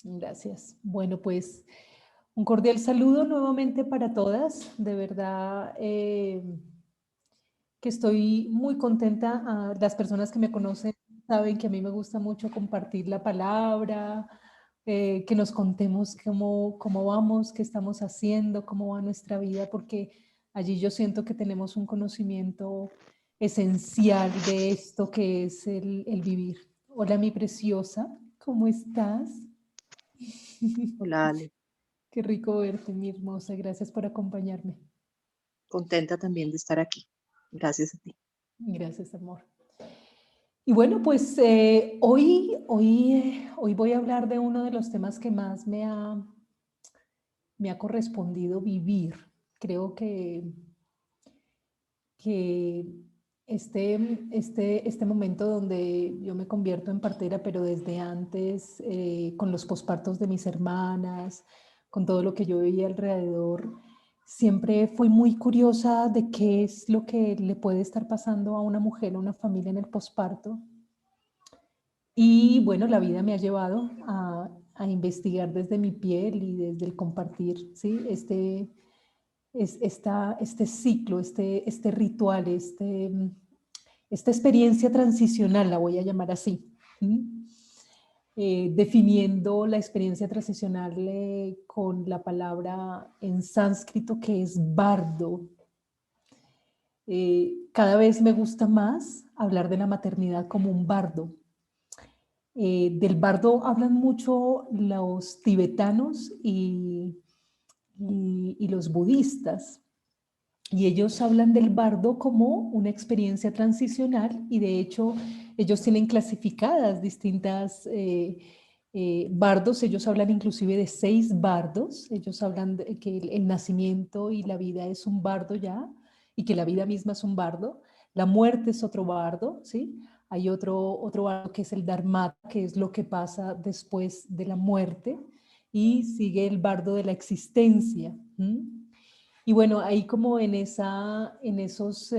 Gracias. Bueno, pues un cordial saludo nuevamente para todas. De verdad que estoy muy contenta. Las personas que me conocen saben que a mí me gusta mucho compartir la palabra, que nos contemos cómo vamos, qué estamos haciendo, cómo va nuestra vida, porque allí yo siento que tenemos un conocimiento esencial de esto que es el vivir. Hola, mi preciosa, ¿cómo estás? Hola, Ale. Qué rico verte, mi hermosa. Gracias por acompañarme. Contenta también de estar aquí. Gracias a ti. Gracias, amor. Y bueno, pues hoy voy a hablar de uno de los temas que más me ha correspondido vivir. Creo que este momento donde yo me convierto en partera, pero desde antes, con los pospartos de mis hermanas, con todo lo que yo veía alrededor, siempre fui muy curiosa de qué es lo que le puede estar pasando a una mujer, a una familia en el posparto. Y bueno, la vida me ha llevado a investigar desde mi piel y desde el compartir, ¿sí? Este ciclo, este ritual, esta experiencia transicional, la voy a llamar así. Definiendo la experiencia transicional con la palabra en sánscrito que es bardo. Cada vez me gusta más hablar de la maternidad como un bardo. Del bardo hablan mucho los tibetanos y los budistas. Y ellos hablan del bardo como una experiencia transicional y de hecho ellos tienen clasificadas distintas bardos. Ellos hablan inclusive de 6 bardos. Ellos hablan de que el nacimiento y la vida es un bardo ya y que la vida misma es un bardo. La muerte es otro bardo, ¿sí? Hay otro bardo que es el dharma, que es lo que pasa después de la muerte, y sigue el bardo de la existencia. Y bueno, ahí como en esos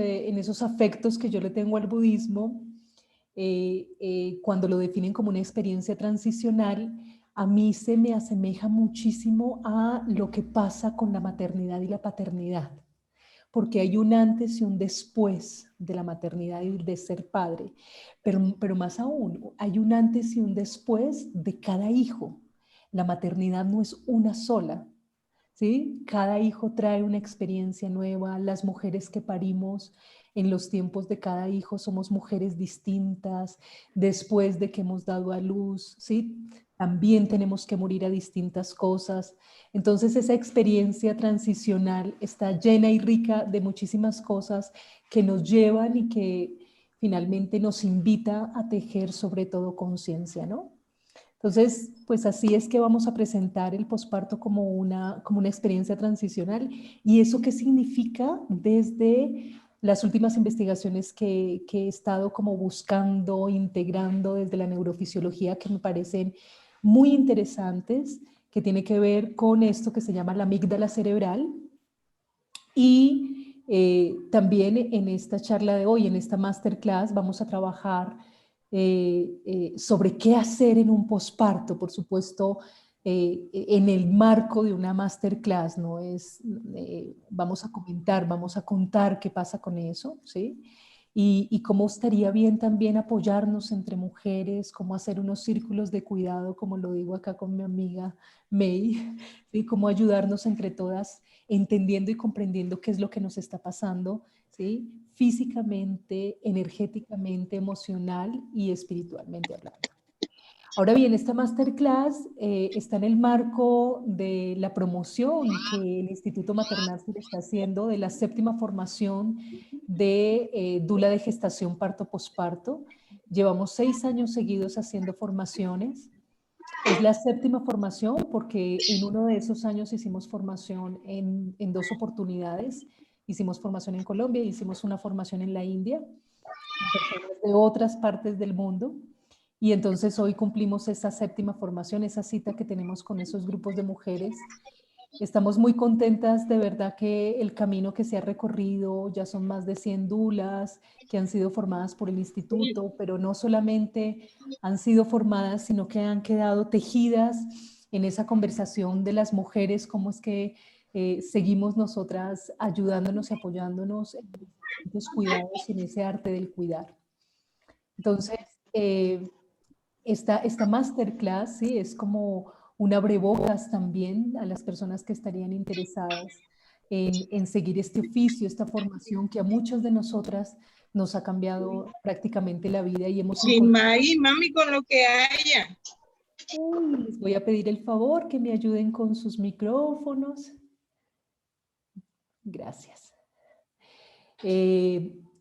afectos que yo le tengo al budismo, cuando lo definen como una experiencia transicional, a mí se me asemeja muchísimo a lo que pasa con la maternidad y la paternidad, porque hay un antes y un después de la maternidad y de ser padre, pero más aún, hay un antes y un después de cada hijo. La maternidad no es una sola, ¿sí? Cada hijo trae una experiencia nueva. Las mujeres que parimos en los tiempos de cada hijo somos mujeres distintas. Después de que hemos dado a luz, ¿sí? También tenemos que morir a distintas cosas. Entonces esa experiencia transicional está llena y rica de muchísimas cosas que nos llevan y que finalmente nos invita a tejer sobre todo conciencia, ¿no? Entonces, pues así es que vamos a presentar el posparto como una experiencia transicional. ¿Y eso qué significa? Desde las últimas investigaciones que he estado como buscando, integrando desde la neurofisiología, que me parecen muy interesantes, que tiene que ver con esto que se llama la amígdala cerebral. Y también en esta charla de hoy, en esta masterclass, vamos a trabajar sobre qué hacer en un posparto, por supuesto, en el marco de una masterclass, ¿no? Vamos a comentar, vamos a contar qué pasa con eso, ¿sí? Y cómo estaría bien también apoyarnos entre mujeres, cómo hacer unos círculos de cuidado, como lo digo acá con mi amiga May, ¿sí? Cómo ayudarnos entre todas entendiendo y comprendiendo qué es lo que nos está pasando, ¿sí? Físicamente, energéticamente, emocional y espiritualmente hablando. Ahora bien, esta masterclass está en el marco de la promoción que el Instituto Maternal se le está haciendo de la 7ª formación de dula de gestación parto posparto. Llevamos 6 años seguidos haciendo formaciones. Es la 7ª formación porque en uno de esos años hicimos formación en 2 oportunidades. Hicimos formación en Colombia y hicimos una formación en la India, con personas de otras partes del mundo. Y entonces hoy cumplimos esa 7ª formación, esa cita que tenemos con esos grupos de mujeres. Estamos muy contentas, de verdad que el camino que se ha recorrido, ya son más de 100 dulas que han sido formadas por el instituto, pero no solamente han sido formadas, sino que han quedado tejidas en esa conversación de las mujeres, cómo es que seguimos nosotras ayudándonos y apoyándonos en los cuidados y en ese arte del cuidar. Entonces, eh, esta masterclass, sí, es como un abrebocas también a las personas que estarían interesadas en seguir este oficio, esta formación que a muchas de nosotras nos ha cambiado prácticamente la vida y hemos Sí, encontrado. mami, con lo que haya. Uy, les voy a pedir el favor que me ayuden con sus micrófonos. Gracias.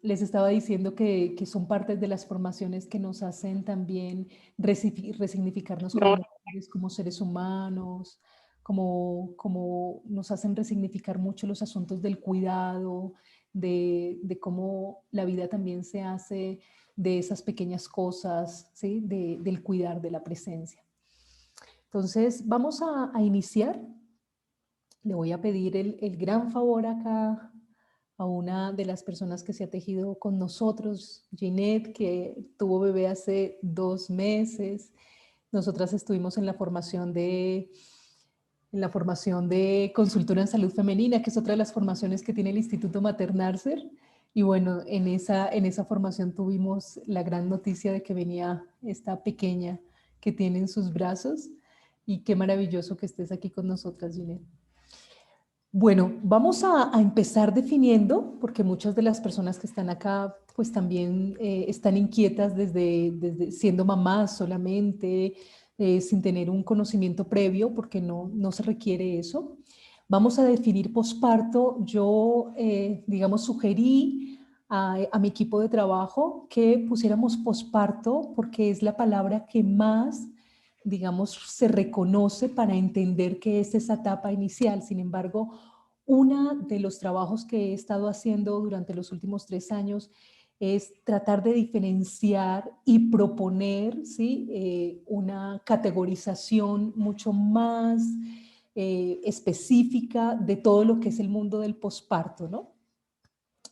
Les estaba diciendo que son partes de las formaciones que nos hacen también resignificarnos como No. mujeres, como seres humanos, como nos hacen resignificar mucho los asuntos del cuidado, de cómo la vida también se hace de esas pequeñas cosas, ¿sí? Del cuidar, de la presencia. Entonces, vamos a iniciar. Le voy a pedir el gran favor acá a una de las personas que se ha tejido con nosotros, Ginette, que tuvo bebé hace 2 meses. Nosotras estuvimos en la formación de consultora en salud femenina, que es otra de las formaciones que tiene el Instituto Maternarcer. Y bueno, en esa formación tuvimos la gran noticia de que venía esta pequeña que tiene en sus brazos. Y qué maravilloso que estés aquí con nosotras, Ginette. Bueno, vamos a empezar definiendo, porque muchas de las personas que están acá, pues también están inquietas desde siendo mamás solamente, sin tener un conocimiento previo, porque no se requiere eso. Vamos a definir posparto. Yo, digamos, sugerí a mi equipo de trabajo que pusiéramos posparto, porque es la palabra que más, digamos, se reconoce para entender qué es esa etapa inicial. Sin embargo, uno de los trabajos que he estado haciendo durante los últimos 3 años es tratar de diferenciar y proponer, ¿sí? Una categorización mucho más específica de todo lo que es el mundo del posparto, ¿no?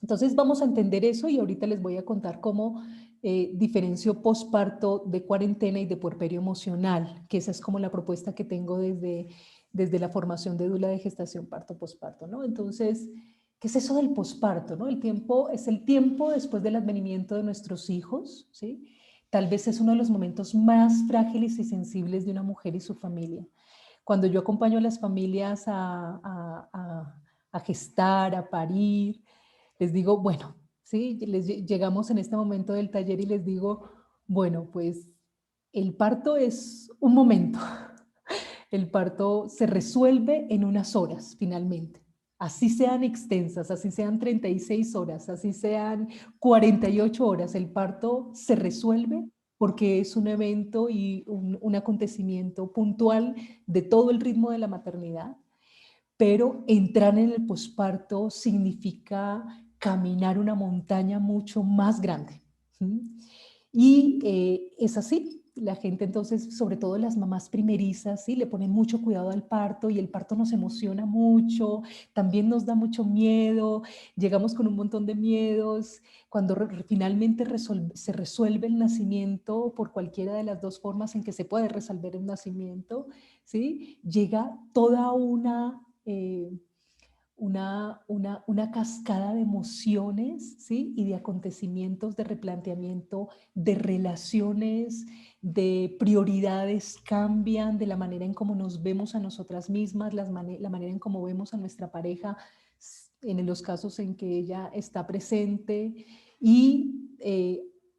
Entonces vamos a entender eso y ahorita les voy a contar cómo diferencio posparto de cuarentena y de puerperio emocional, que esa es como la propuesta que tengo desde la formación de dula de gestación, parto, posparto, ¿no? Entonces, ¿qué es eso del posparto, no? El tiempo es el tiempo después del advenimiento de nuestros hijos, ¿sí? Tal vez es uno de los momentos más frágiles y sensibles de una mujer y su familia. Cuando yo acompaño a las familias a gestar, a parir, les digo, bueno, sí, llegamos en este momento del taller y les digo, bueno, pues el parto es un momento. El parto se resuelve en unas horas, finalmente. Así sean extensas, así sean 36 horas, así sean 48 horas, el parto se resuelve porque es un evento y un acontecimiento puntual de todo el ritmo de la maternidad, pero entrar en el posparto significa caminar una montaña mucho más grande. Y es así, la gente entonces, sobre todo las mamás primerizas, ¿sí? Le ponen mucho cuidado al parto y el parto nos emociona mucho, también nos da mucho miedo, llegamos con un montón de miedos. Cuando finalmente se resuelve el nacimiento por cualquiera de las dos formas en que se puede resolver un nacimiento, ¿sí? Llega toda una cascada de emociones, ¿sí? Y de acontecimientos, de replanteamiento, de relaciones, de prioridades cambian, de la manera en cómo nos vemos a nosotras mismas, la manera en cómo vemos a nuestra pareja, en los casos en que ella está presente. Y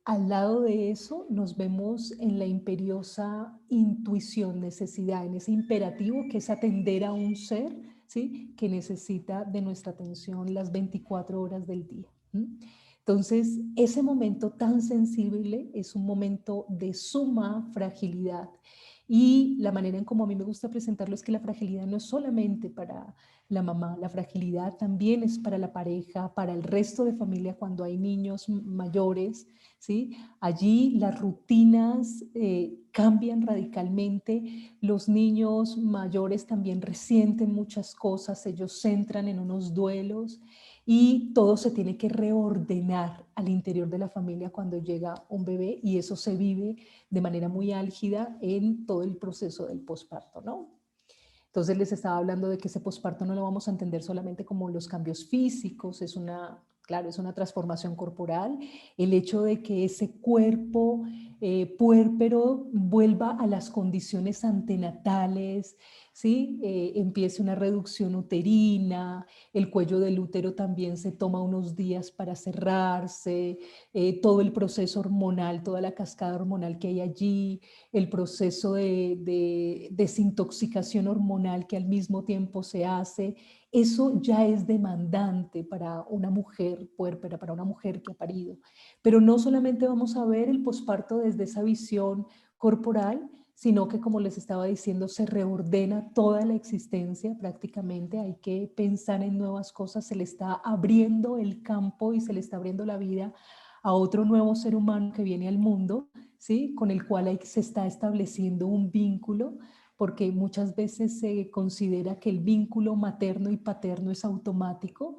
al lado de eso nos vemos en la imperiosa intuición, necesidad, en ese imperativo que es atender a un ser, ¿sí? Que necesita de nuestra atención las 24 horas del día. Entonces, ese momento tan sensible es un momento de suma fragilidad Y la manera en como a mí me gusta presentarlo es que la fragilidad no es solamente para la mamá, la fragilidad también es para la pareja, para el resto de familia cuando hay niños mayores, ¿sí? Allí las rutinas cambian radicalmente, los niños mayores también resienten muchas cosas, ellos entran en unos duelos y todo se tiene que reordenar al interior de la familia cuando llega un bebé y eso se vive de manera muy álgida en todo el proceso del posparto, ¿no? Entonces les estaba hablando de que ese posparto no lo vamos a entender solamente como los cambios físicos, es una, claro, es una transformación corporal, el hecho de que ese cuerpo puérpero vuelva a las condiciones antenatales, ¿sí? Empiece una reducción uterina, el cuello del útero también se toma unos días para cerrarse, todo el proceso hormonal, toda la cascada hormonal que hay allí, el proceso de desintoxicación hormonal que al mismo tiempo se hace, eso ya es demandante para una mujer puérpera, para una mujer que ha parido. Pero no solamente vamos a ver el posparto desde esa visión corporal, sino que, como les estaba diciendo, se reordena toda la existencia prácticamente, hay que pensar en nuevas cosas, se le está abriendo el campo y se le está abriendo la vida a otro nuevo ser humano que viene al mundo, ¿sí? Con el cual se está estableciendo un vínculo, porque muchas veces se considera que el vínculo materno y paterno es automático.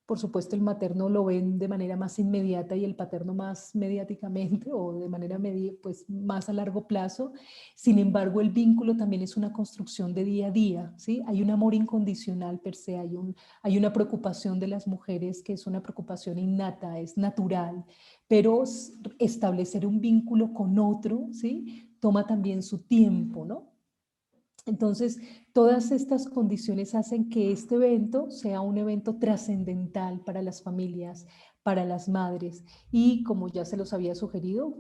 Por supuesto, el materno lo ven de manera más inmediata y el paterno más mediáticamente o de manera pues, más a largo plazo. Sin embargo, el vínculo también es una construcción de día a día, ¿sí? Hay un amor incondicional per se, hay una preocupación de las mujeres que es una preocupación innata, es natural, pero establecer un vínculo con otro, ¿sí? Toma también su tiempo, ¿no? Entonces, todas estas condiciones hacen que este evento sea un evento trascendental para las familias, para las madres. Y como ya se los había sugerido,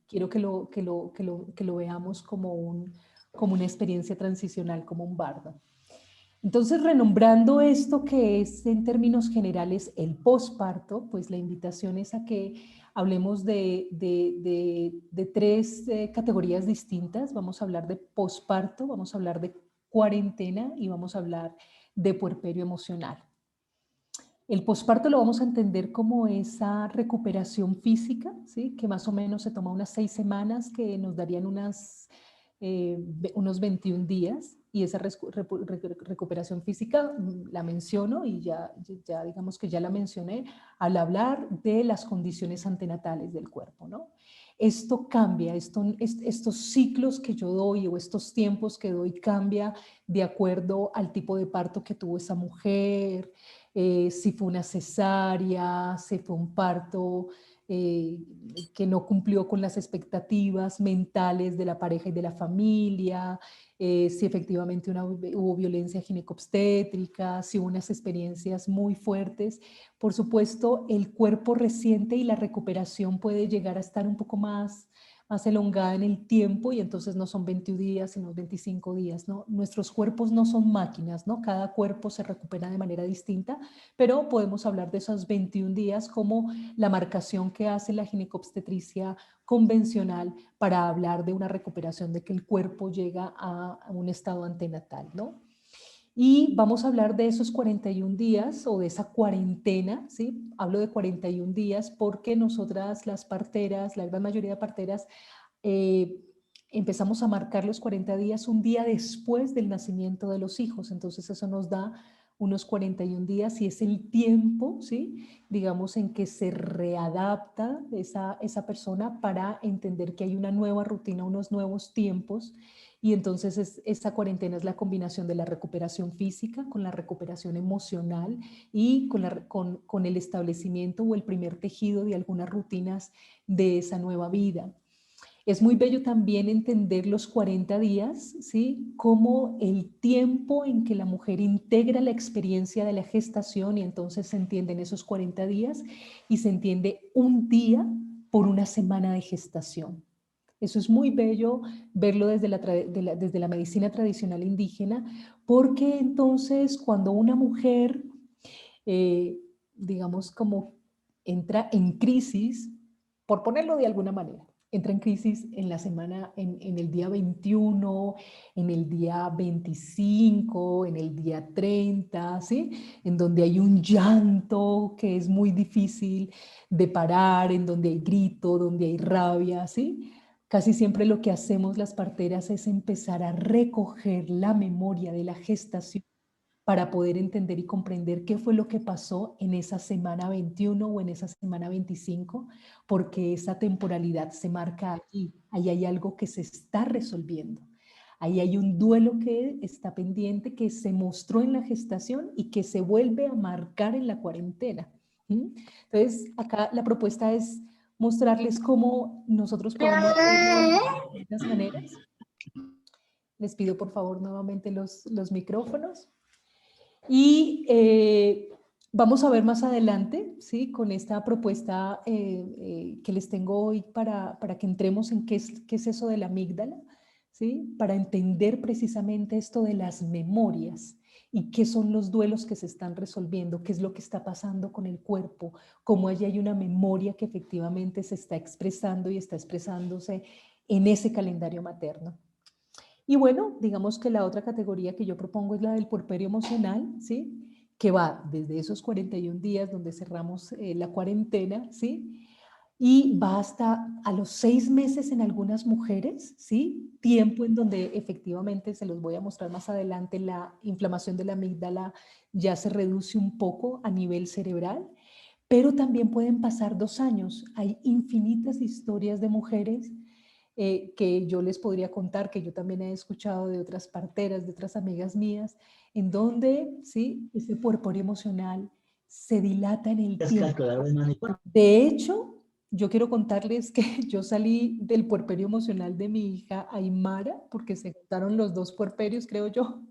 quiero que lo veamos como una experiencia transicional, como un bardo. Entonces, renombrando esto que es en términos generales el posparto, pues la invitación es a que hablemos de tres categorías distintas. Vamos a hablar de posparto, vamos a hablar de cuarentena y vamos a hablar de puerperio emocional. El posparto lo vamos a entender como esa recuperación física, ¿sí? Que más o menos se toma unas 6 semanas, que nos darían unos 21 días, y esa recuperación física la menciono y ya digamos que ya la mencioné al hablar de las condiciones antenatales del cuerpo, ¿no? Esto cambia, estos ciclos que yo doy o estos tiempos que doy cambia de acuerdo al tipo de parto que tuvo esa mujer, si fue una cesárea, si fue un parto que no cumplió con las expectativas mentales de la pareja y de la familia, si efectivamente hubo violencia ginecobstétrica, si hubo unas experiencias muy fuertes. Por supuesto, el cuerpo reciente y la recuperación puede llegar a estar un poco más elongada en el tiempo y entonces no son 21 días, sino 25 días, ¿no? Nuestros cuerpos no son máquinas, ¿no? Cada cuerpo se recupera de manera distinta, pero podemos hablar de esos 21 días como la marcación que hace la ginecobstetricia convencional para hablar de una recuperación, de que el cuerpo llega a un estado antenatal, ¿no? Y vamos a hablar de esos 41 días o de esa cuarentena, ¿sí? Hablo de 41 días porque nosotras las parteras, la gran mayoría de parteras, empezamos a marcar los 40 días un día después del nacimiento de los hijos. Entonces eso nos da unos 41 días y es el tiempo, ¿sí? Digamos, en que se readapta esa persona para entender que hay una nueva rutina, unos nuevos tiempos. Y entonces esa cuarentena es la combinación de la recuperación física con la recuperación emocional y con el establecimiento o el primer tejido de algunas rutinas de esa nueva vida. Es muy bello también entender los 40 días, ¿sí? Como el tiempo en que la mujer integra la experiencia de la gestación y entonces se entienden esos 40 días y se entiende un día por una semana de gestación. Eso es muy bello verlo desde la medicina tradicional indígena, porque entonces cuando una mujer, digamos, como entra en crisis, por ponerlo de alguna manera, entra en crisis en la semana, en el día 21, en el día 25, en el día 30, ¿sí? En donde hay un llanto que es muy difícil de parar, en donde hay grito, donde hay rabia, ¿sí? Casi siempre lo que hacemos las parteras es empezar a recoger la memoria de la gestación para poder entender y comprender qué fue lo que pasó en esa semana 21 o en esa semana 25, porque esa temporalidad se marca aquí. Ahí hay algo que se está resolviendo. Ahí hay un duelo que está pendiente, que se mostró en la gestación y que se vuelve a marcar en la cuarentena. ¿Mm? Entonces, acá la propuesta es mostrarles cómo nosotros podemos de distintas maneras. Les pido por favor nuevamente los micrófonos. Y vamos a ver más adelante, ¿sí? Con esta propuesta que les tengo hoy para que entremos en qué es eso de la amígdala, ¿sí? Para entender precisamente esto de las memorias y qué son los duelos que se están resolviendo, qué es lo que está pasando con el cuerpo, cómo allí hay una memoria que efectivamente se está expresando y está expresándose en ese calendario materno. Y bueno, digamos que la otra categoría que yo propongo es la del puerperio emocional, ¿sí? Que va desde esos 41 días donde cerramos la cuarentena, ¿sí? Y va hasta a los 6 meses en algunas mujeres, ¿sí? Tiempo en donde efectivamente, se los voy a mostrar más adelante, la inflamación de la amígdala ya se reduce un poco a nivel cerebral, pero también pueden pasar 2 años. Hay infinitas historias de mujeres que yo les podría contar, que yo también he escuchado de otras parteras, de otras amigas mías, en donde, ¿sí? Ese puerperio emocional se dilata en el tiempo. De hecho, yo quiero contarles que yo salí del puerperio emocional de mi hija Aymara, porque se juntaron los dos puerperios, creo yo.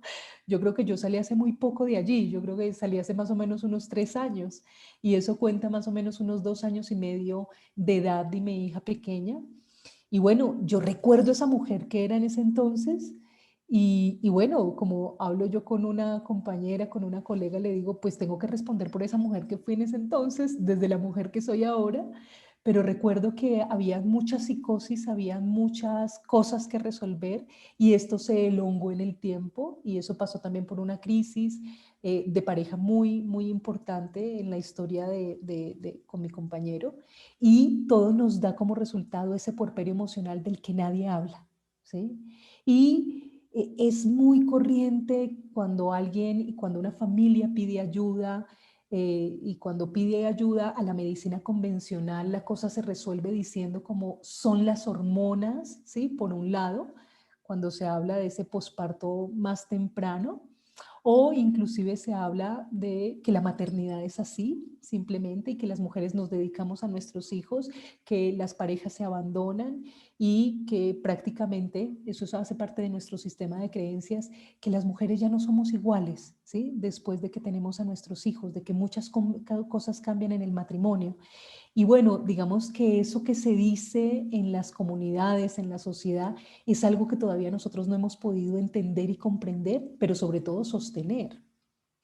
Yo creo que yo salí hace muy poco de allí, yo creo que salí hace más o menos unos 3 años, y eso cuenta más o menos unos 2 años y medio de edad de mi hija pequeña. Y bueno, yo recuerdo esa mujer que era en ese entonces y bueno, como hablo yo con una compañera, con una colega, le digo, pues tengo que responder por esa mujer que fui en ese entonces, desde la mujer que soy ahora, pero recuerdo que había mucha psicosis, había muchas cosas que resolver y esto se elongó en el tiempo y eso pasó también por una crisis de pareja muy, muy importante en la historia con mi compañero y todo nos da como resultado ese puerperio emocional del que nadie habla, ¿sí? Y es muy corriente cuando alguien y cuando una familia pide ayuda y cuando pide ayuda a la medicina convencional, la cosa se resuelve diciendo como son las hormonas, ¿sí? Por un lado, cuando se habla de ese posparto más temprano, o inclusive se habla de que la maternidad es así, simplemente, y que las mujeres nos dedicamos a nuestros hijos, que las parejas se abandonan y que prácticamente, eso hace parte de nuestro sistema de creencias, que las mujeres ya no somos iguales, ¿sí? Después de que tenemos a nuestros hijos, de que muchas cosas cambian en el matrimonio. Y bueno, digamos que eso que se dice en las comunidades, en la sociedad, es algo que todavía nosotros no hemos podido entender y comprender, pero sobre todo sostener.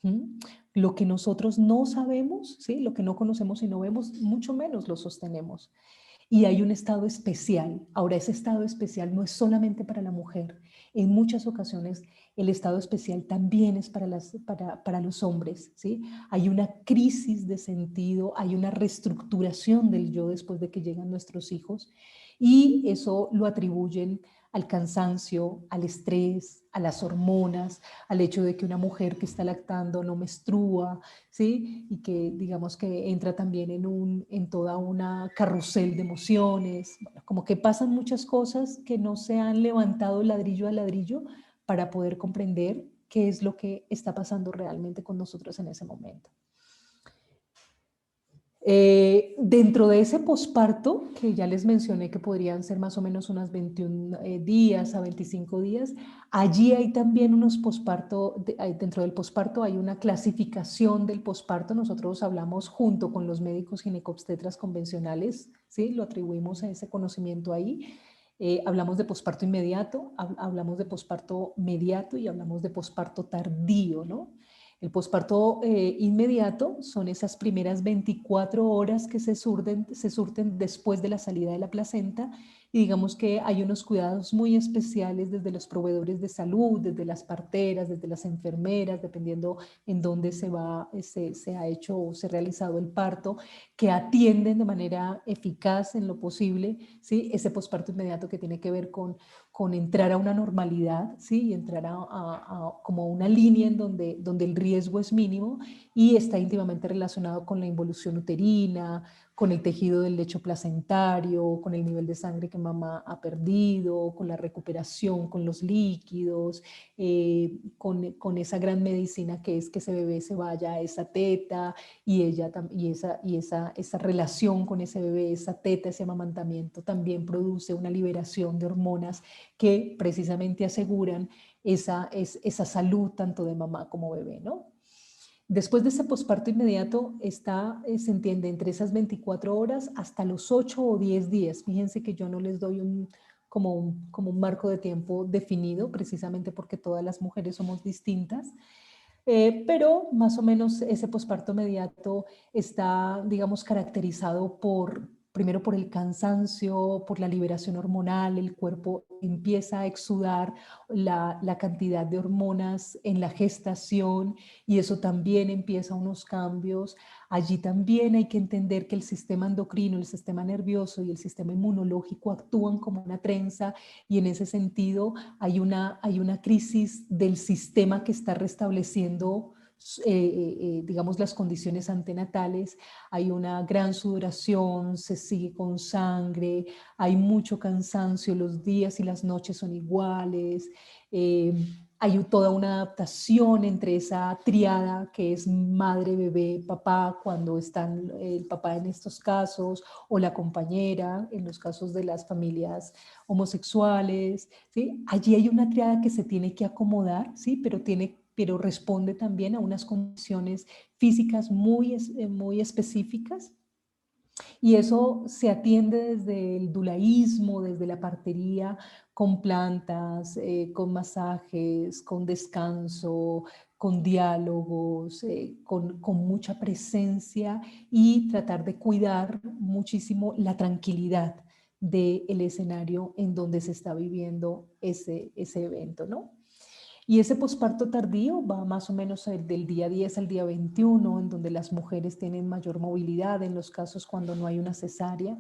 ¿Mm? Lo que nosotros no sabemos, ¿sí? Lo que no conocemos y no vemos, mucho menos lo sostenemos. Y hay un estado especial. Ahora, ese estado especial no es solamente para la mujer. En muchas ocasiones, el estado especial también es para los hombres, ¿sí? Hay una crisis de sentido, hay una reestructuración del yo después de que llegan nuestros hijos y eso lo atribuyen al cansancio, al estrés, a las hormonas, al hecho de que una mujer que está lactando no menstrua, ¿sí? Y que digamos que entra también en toda una carrusel de emociones, bueno, como que pasan muchas cosas que no se han levantado ladrillo a ladrillo para poder comprender qué es lo que está pasando realmente con nosotros en ese momento. Dentro de ese posparto, que ya les mencioné que podrían ser más o menos unas 21 días a 25 días, allí hay también unos posparto, dentro del posparto hay una clasificación del posparto, nosotros hablamos junto con los médicos ginecobstetras convencionales, ¿sí? Lo atribuimos a ese conocimiento ahí. Hablamos de posparto inmediato, hablamos de posparto mediato y hablamos de posparto tardío, ¿no? El posparto inmediato son esas primeras 24 horas que se surten después de la salida de la placenta y digamos que hay unos cuidados muy especiales desde los proveedores de salud, desde las parteras, desde las enfermeras, dependiendo en dónde se ha hecho o se ha realizado el parto, que atienden de manera eficaz en lo posible, ¿sí? Ese posparto inmediato que tiene que ver con entrar a una normalidad, ¿sí? Y entrar a como una línea en donde el riesgo es mínimo y está íntimamente relacionado con la involución uterina, con el tejido del lecho placentario, con el nivel de sangre que mamá ha perdido, con la recuperación, con los líquidos, con esa gran medicina que es que ese bebé se vaya a esa teta y esa relación con ese bebé, esa teta, ese amamantamiento también produce una liberación de hormonas que precisamente aseguran esa salud tanto de mamá como bebé, ¿no? Después de ese posparto inmediato se entiende entre esas 24 horas hasta los 8 o 10 días. Fíjense que yo no les doy como un marco de tiempo definido, precisamente porque todas las mujeres somos distintas. Pero más o menos ese posparto inmediato está, digamos, caracterizado primero por el cansancio, por la liberación hormonal, el cuerpo empieza a exudar la cantidad de hormonas en la gestación y eso también empieza unos cambios. Allí también hay que entender que el sistema endocrino, el sistema nervioso y el sistema inmunológico actúan como una trenza y en ese sentido hay una crisis del sistema que está restableciendo digamos, las condiciones antenatales, hay una gran sudoración, se sigue con sangre, hay mucho cansancio, los días y las noches son iguales, hay toda una adaptación entre esa triada que es madre, bebé, papá, cuando están el papá en estos casos, o la compañera en los casos de las familias homosexuales, ¿sí? Allí hay una triada que se tiene que acomodar, ¿sí? Pero responde también a unas condiciones físicas muy específicas. Y eso se atiende desde el dulaísmo, desde la partería, con plantas, con masajes, con descanso, con diálogos, con mucha presencia y tratar de cuidar muchísimo la tranquilidad del escenario en donde se está viviendo ese evento, ¿no? Y ese posparto tardío va más o menos del día 10 al día 21, en donde las mujeres tienen mayor movilidad, en los casos cuando no hay una cesárea.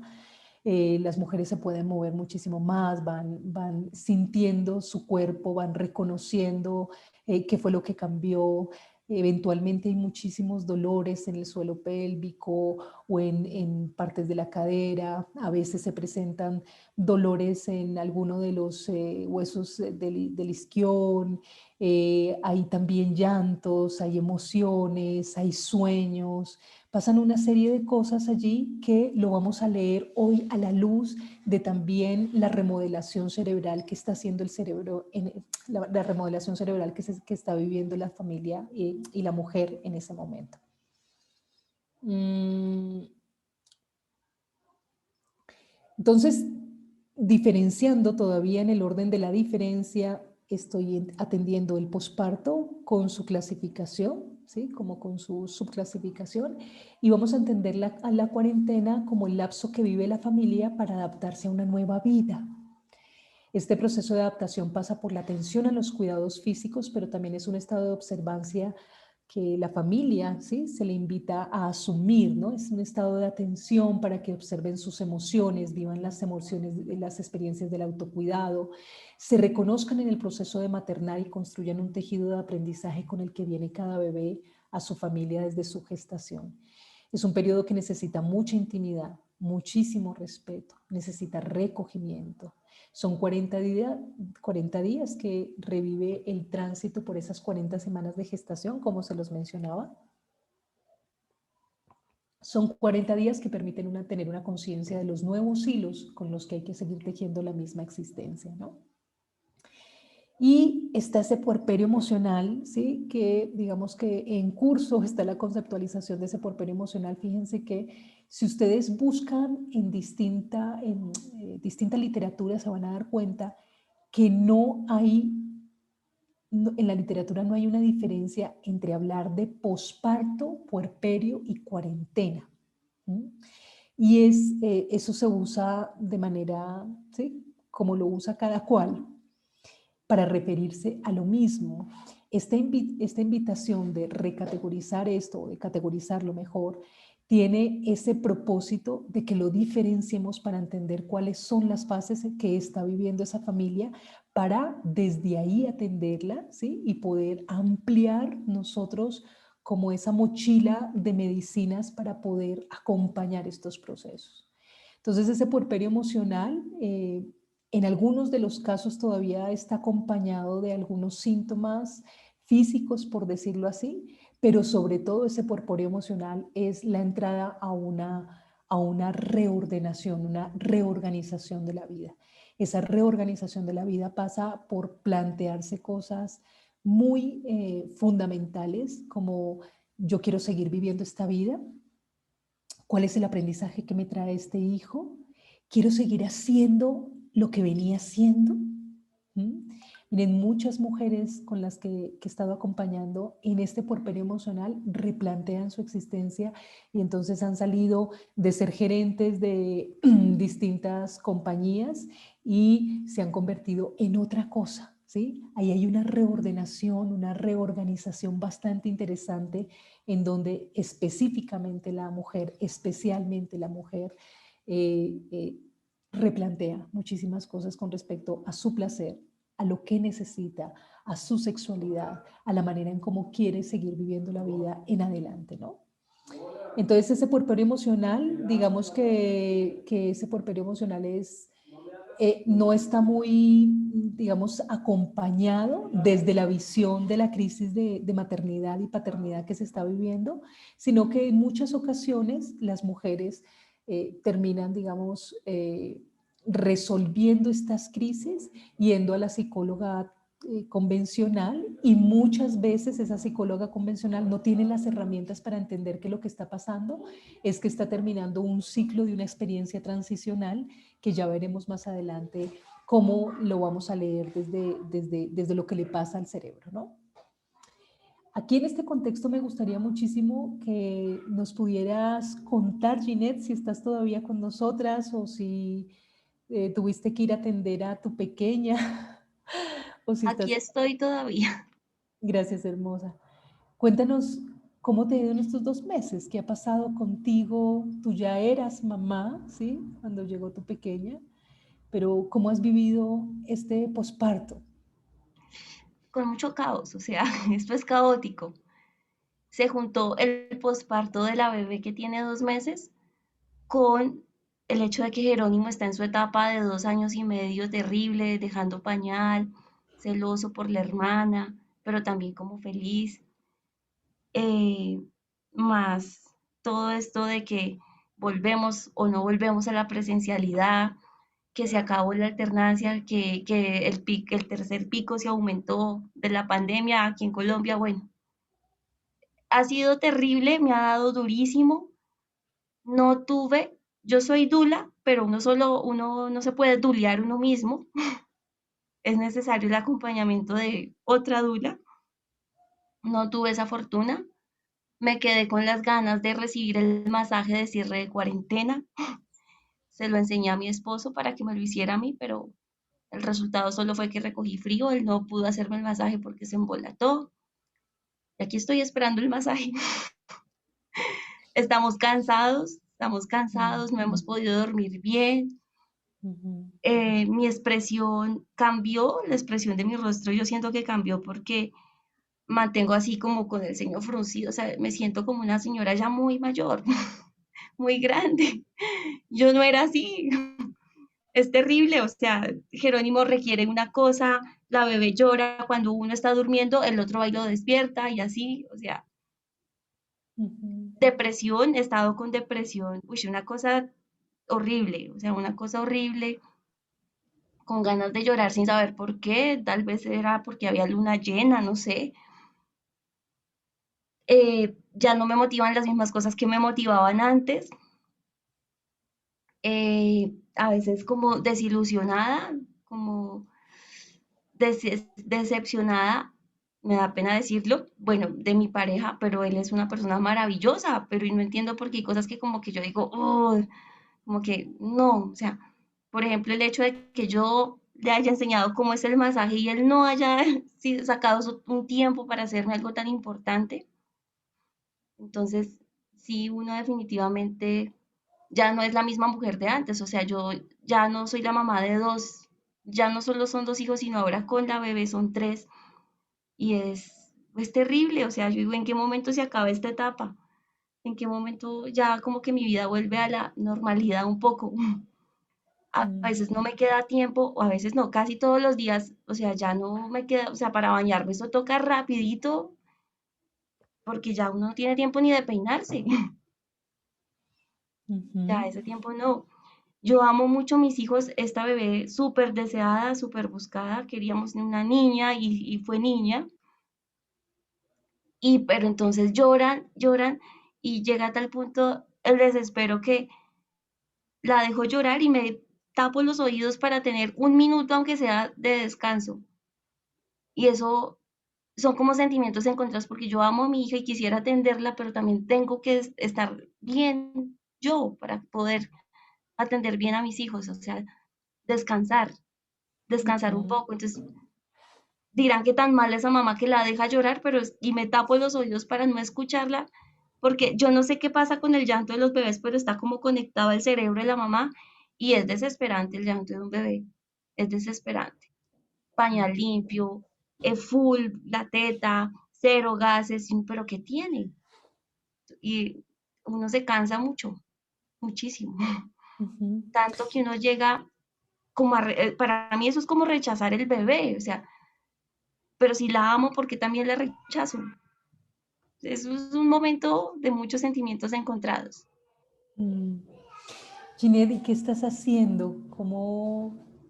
Las mujeres se pueden mover muchísimo más, van sintiendo su cuerpo, van reconociendo qué fue lo que cambió. Eventualmente hay muchísimos dolores en el suelo pélvico o en partes de la cadera. A veces se presentan dolores en alguno de los huesos del isquión. Hay también llantos, hay emociones, hay sueños. Pasan una serie de cosas allí que lo vamos a leer hoy a la luz de también la remodelación cerebral que está haciendo el cerebro, la remodelación cerebral que está viviendo la familia y la mujer en ese momento. Entonces, diferenciando todavía en el orden de la diferencia, estoy atendiendo el posparto con su clasificación, ¿sí? Como con su subclasificación, y vamos a entender la cuarentena como el lapso que vive la familia para adaptarse a una nueva vida. Este proceso de adaptación pasa por la atención a los cuidados físicos, pero también es un estado de observancia que la familia, ¿sí? Se le invita a asumir, ¿no? Es un estado de atención para que observen sus emociones, vivan las emociones, las experiencias del autocuidado, se reconozcan en el proceso de maternar y construyan un tejido de aprendizaje con el que viene cada bebé a su familia desde su gestación. Es un periodo que necesita mucha intimidad, muchísimo respeto, necesita recogimiento. Son 40 días que revive el tránsito por esas 40 semanas de gestación, como se los mencionaba. Son 40 días que permiten tener una conciencia de los nuevos hilos con los que hay que seguir tejiendo la misma existencia, ¿no? Y está ese puerperio emocional, ¿sí? Que digamos que en curso está la conceptualización de ese puerperio emocional. Fíjense que si ustedes buscan en distinta literatura se van a dar cuenta que en la literatura no hay una diferencia entre hablar de posparto, puerperio y cuarentena. ¿Mm? Y eso se usa de manera, ¿sí? Como lo usa cada cual, para referirse a lo mismo. Esta invitación de recategorizar esto, o de categorizarlo mejor, tiene ese propósito de que lo diferenciemos para entender cuáles son las fases que está viviendo esa familia, para desde ahí atenderla, ¿sí? Y poder ampliar nosotros como esa mochila de medicinas para poder acompañar estos procesos. Entonces, ese puerperio emocional, en algunos de los casos todavía está acompañado de algunos síntomas físicos, por decirlo así, pero sobre todo ese puerperio emocional es la entrada a una reordenación, una reorganización de la vida. Esa reorganización de la vida pasa por plantearse cosas muy fundamentales, como yo quiero seguir viviendo esta vida. ¿Cuál es el aprendizaje que me trae este hijo? ¿Quiero seguir haciendo lo que venía haciendo? ¿Mm? Miren, muchas mujeres con las que he estado acompañando en este puerperio emocional replantean su existencia, y entonces han salido de ser gerentes de distintas compañías y se han convertido en otra cosa, ¿sí? Ahí hay una reordenación, una reorganización bastante interesante, en donde específicamente la mujer, especialmente la mujer, eh, eh, replantea muchísimas cosas con respecto a su placer, a lo que necesita, a su sexualidad, a la manera en cómo quiere seguir viviendo la vida en adelante, ¿no? Entonces ese puerperio emocional, digamos que ese puerperio emocional no está muy, digamos, acompañado desde la visión de la crisis de maternidad y paternidad que se está viviendo, sino que en muchas ocasiones las mujeres terminan, digamos, resolviendo estas crisis yendo a la psicóloga convencional, y muchas veces esa psicóloga convencional no tiene las herramientas para entender que lo que está pasando es que está terminando un ciclo de una experiencia transicional, que ya veremos más adelante cómo lo vamos a leer desde lo que le pasa al cerebro, ¿no? Aquí en este contexto me gustaría muchísimo que nos pudieras contar, Ginette, si estás todavía con nosotras o si tuviste que ir a atender a tu pequeña o si Aquí estás... estoy todavía. Gracias, hermosa. Cuéntanos cómo te ha ido en estos 2 meses, qué ha pasado contigo. Tú ya eras mamá, ¿sí? Cuando llegó tu pequeña, pero ¿cómo has vivido este posparto? Con mucho caos, o sea, esto es caótico. Se juntó el posparto de la bebé que tiene 2 meses con el hecho de que Jerónimo está en su etapa de 2 años y medio terrible, dejando pañal, celoso por la hermana, pero también como feliz. Eh, Más todo esto de que volvemos o no volvemos a la presencialidad, que se acabó la alternancia, que el tercer pico se aumentó de la pandemia aquí en Colombia. Bueno, ha sido terrible, me ha dado durísimo. No tuve, yo soy dula, pero uno no se puede dulear uno mismo. Es necesario el acompañamiento de otra dula. No tuve esa fortuna. Me quedé con las ganas de recibir el masaje de cierre de cuarentena. Se lo enseñé a mi esposo para que me lo hiciera a mí, pero el resultado solo fue que recogí frío, él no pudo hacerme el masaje porque se embolató. Y aquí estoy esperando el masaje. Estamos cansados, no hemos podido dormir bien. Ujú. Mi expresión cambió, la expresión de mi rostro yo siento que cambió porque mantengo así como con el ceño fruncido, o sea, me siento como una señora ya muy mayor, muy grande. Yo no era así. Es terrible, o sea, Jerónimo requiere una cosa, la bebé llora cuando uno está durmiendo, el otro va y lo despierta y así, o sea, Ujú. depresión, he estado con depresión, uy, una cosa horrible, o sea, una cosa horrible, con ganas de llorar sin saber por qué, tal vez era porque había luna llena, no sé. Ya no me motivan las mismas cosas que me motivaban antes, a veces como desilusionada, como decepcionada. me da pena decirlo, bueno, de mi pareja, pero él es una persona maravillosa, pero y no entiendo por qué hay cosas que como que yo digo, "Oh", como que no, o sea, por ejemplo, el hecho de que yo le haya enseñado cómo es el masaje y él no haya sacado un tiempo para hacerme algo tan importante, entonces sí, uno definitivamente ya no es la misma mujer de antes, o sea, yo ya no soy la mamá de dos, ya no solo son dos hijos, sino ahora con la bebé son tres, y es terrible, o sea, yo digo, ¿en qué momento se acaba esta etapa? ¿En qué momento ya como que mi vida vuelve a la normalidad un poco? A Mm, veces no me queda tiempo, o a veces no, casi todos los días, o sea, ya no me queda, o sea, para bañarme eso toca rapidito, porque ya uno no tiene tiempo ni de peinarse, ya ujú, ese tiempo no. Yo amo mucho a mis hijos, esta bebé súper deseada, súper buscada, queríamos una niña y fue niña, y pero entonces lloran, lloran, y llega a tal punto el desespero que la dejo llorar y me tapo los oídos para tener un minuto, aunque sea de descanso. Y eso son como sentimientos encontrados porque yo amo a mi hija y quisiera atenderla, pero también tengo que estar bien yo para poder atender bien a mis hijos, o sea, descansar, descansar un ujú, poco. Entonces dirán que tan mal esa mamá que la deja llorar, pero y me tapo los oídos para no escucharla, porque yo no sé qué pasa con el llanto de los bebés, pero está como conectado al cerebro de la mamá y es desesperante el llanto de un bebé, es desesperante. Pañal limpio, full, la teta, cero gases, pero ¿qué tiene? Y uno se cansa mucho, muchísimo. ujú. Tanto que uno llega como para mí eso es como rechazar el bebé, o sea, pero si la amo, porque también la rechazo? Eso es un momento de muchos sentimientos encontrados. Mm. Ginette, ¿y qué estás haciendo?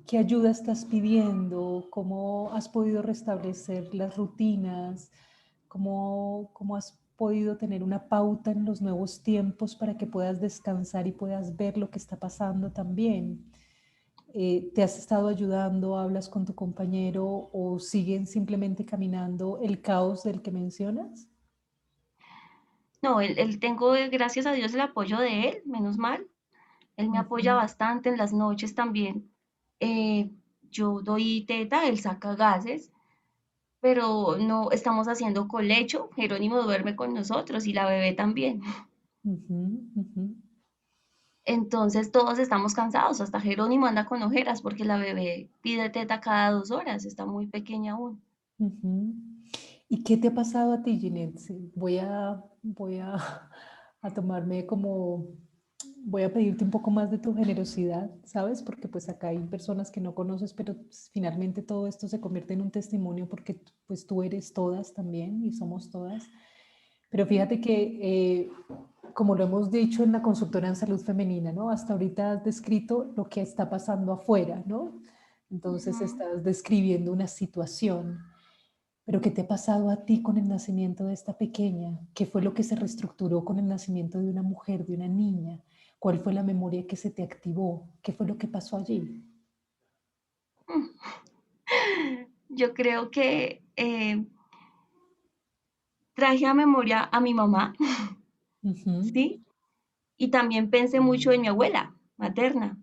¿Qué ayuda estás pidiendo? ¿Cómo has podido restablecer las rutinas? ¿Cómo has podido tener una pauta en los nuevos tiempos para que puedas descansar y puedas ver lo que está pasando también? ¿Te has estado ayudando? ¿Hablas con tu compañero o siguen simplemente caminando el caos del que mencionas? No, tengo, gracias a Dios, el apoyo de él, menos mal. Él me apoya Ujú, bastante en las noches también. Eh, yo doy teta, él saca gases, pero no estamos haciendo colecho. Jerónimo duerme con nosotros y la bebé también. ujú, ujú. Entonces todos estamos cansados, hasta Jerónimo anda con ojeras porque la bebé pide teta cada 2 horas, está muy pequeña aún. Ujú. ¿Y qué te ha pasado a ti, Ginette? Sí, voy a, a tomarme como, voy a pedirte un poco más de tu generosidad, ¿sabes? Porque pues acá hay personas que no conoces, pero pues, finalmente todo esto se convierte en un testimonio porque pues tú eres todas también y somos todas. Pero fíjate que, como lo hemos dicho en la consultora en salud femenina, ¿no? Hasta ahorita has descrito lo que está pasando afuera, ¿no? Entonces Ujú. estás describiendo una situación. Pero ¿qué te ha pasado a ti con el nacimiento de esta pequeña? ¿Qué fue lo que se reestructuró con el nacimiento de una mujer, de una niña? ¿Cuál fue la memoria que se te activó? ¿Qué fue lo que pasó allí? Yo creo que traje a memoria a mi mamá, Ujú, ¿sí? Y también pensé mucho en mi abuela materna.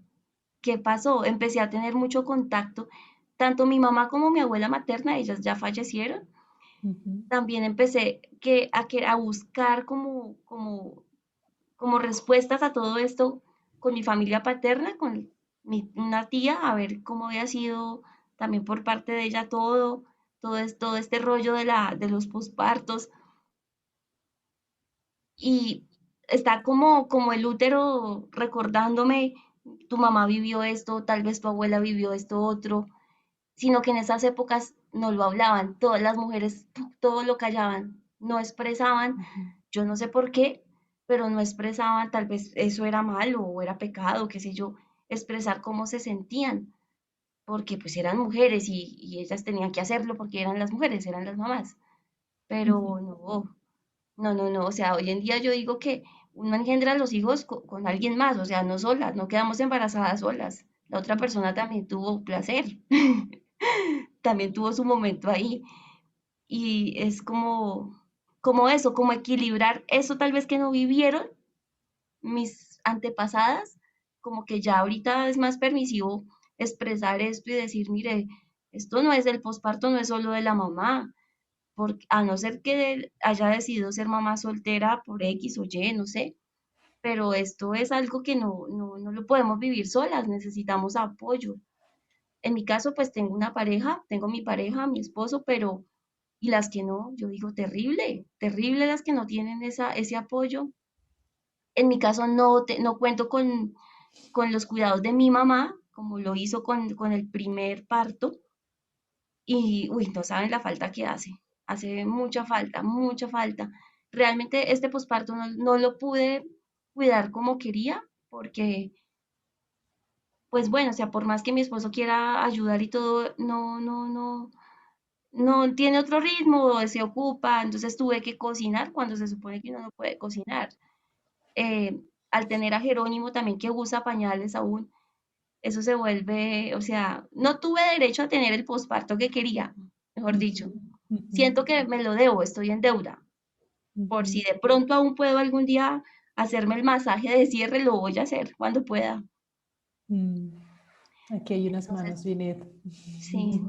¿Qué pasó? Empecé a tener mucho contacto. Tanto mi mamá como mi abuela materna, ellas ya fallecieron. ujú, También empecé a buscar como respuestas a todo esto con mi familia paterna, con una tía, a ver cómo había sido también por parte de ella todo este rollo de los pospartos. Y está como el útero recordándome, tu mamá vivió esto, tal vez tu abuela vivió esto otro, sino que en esas épocas no lo hablaban, todas las mujeres todo lo callaban, no expresaban, ujú, yo no sé por qué, pero no expresaban, tal vez eso era malo o era pecado, qué sé yo, expresar cómo se sentían, porque pues eran mujeres y ellas tenían que hacerlo porque eran las mujeres, eran las mamás, ujú, pero no, no, no, no, o sea, hoy en día yo digo que uno engendra a los hijos con alguien más, o sea, no solas, no quedamos embarazadas solas. La otra ujú, persona también tuvo placer, también tuvo su momento ahí. y es como eso, como equilibrar eso tal vez que no vivieron mis antepasadas, como que ya ahorita es más permisivo expresar esto y decir, mire, esto no es del posparto, no es solo de la mamá, porque a no ser que haya decidido ser mamá soltera por X o Y, no sé, pero esto es algo que no lo podemos vivir solas, necesitamos apoyo. En mi caso, pues tengo una pareja, tengo mi pareja, mi esposo, pero y las que no, yo digo, terrible, terrible las que no tienen ese apoyo. En mi caso, no cuento con los cuidados de mi mamá, como lo hizo con el primer parto, y, uy, no saben la falta que hace mucha falta, mucha falta. Realmente este posparto no lo pude cuidar como quería, porque, pues bueno, o sea, por más que mi esposo quiera ayudar y todo, no tiene otro ritmo, se ocupa, entonces tuve que cocinar cuando se supone que uno no puede cocinar. Al tener a Jerónimo también que usa pañales aún, eso se vuelve, o sea, no tuve derecho a tener el posparto que quería, mejor Ujú, dicho. ujú, Siento que me lo debo, estoy en deuda. Por si ujú. de pronto aún puedo algún día hacerme el masaje de cierre, lo voy a hacer cuando pueda. Mm, Aquí hay unas Entonces, manos, Ginette. sí,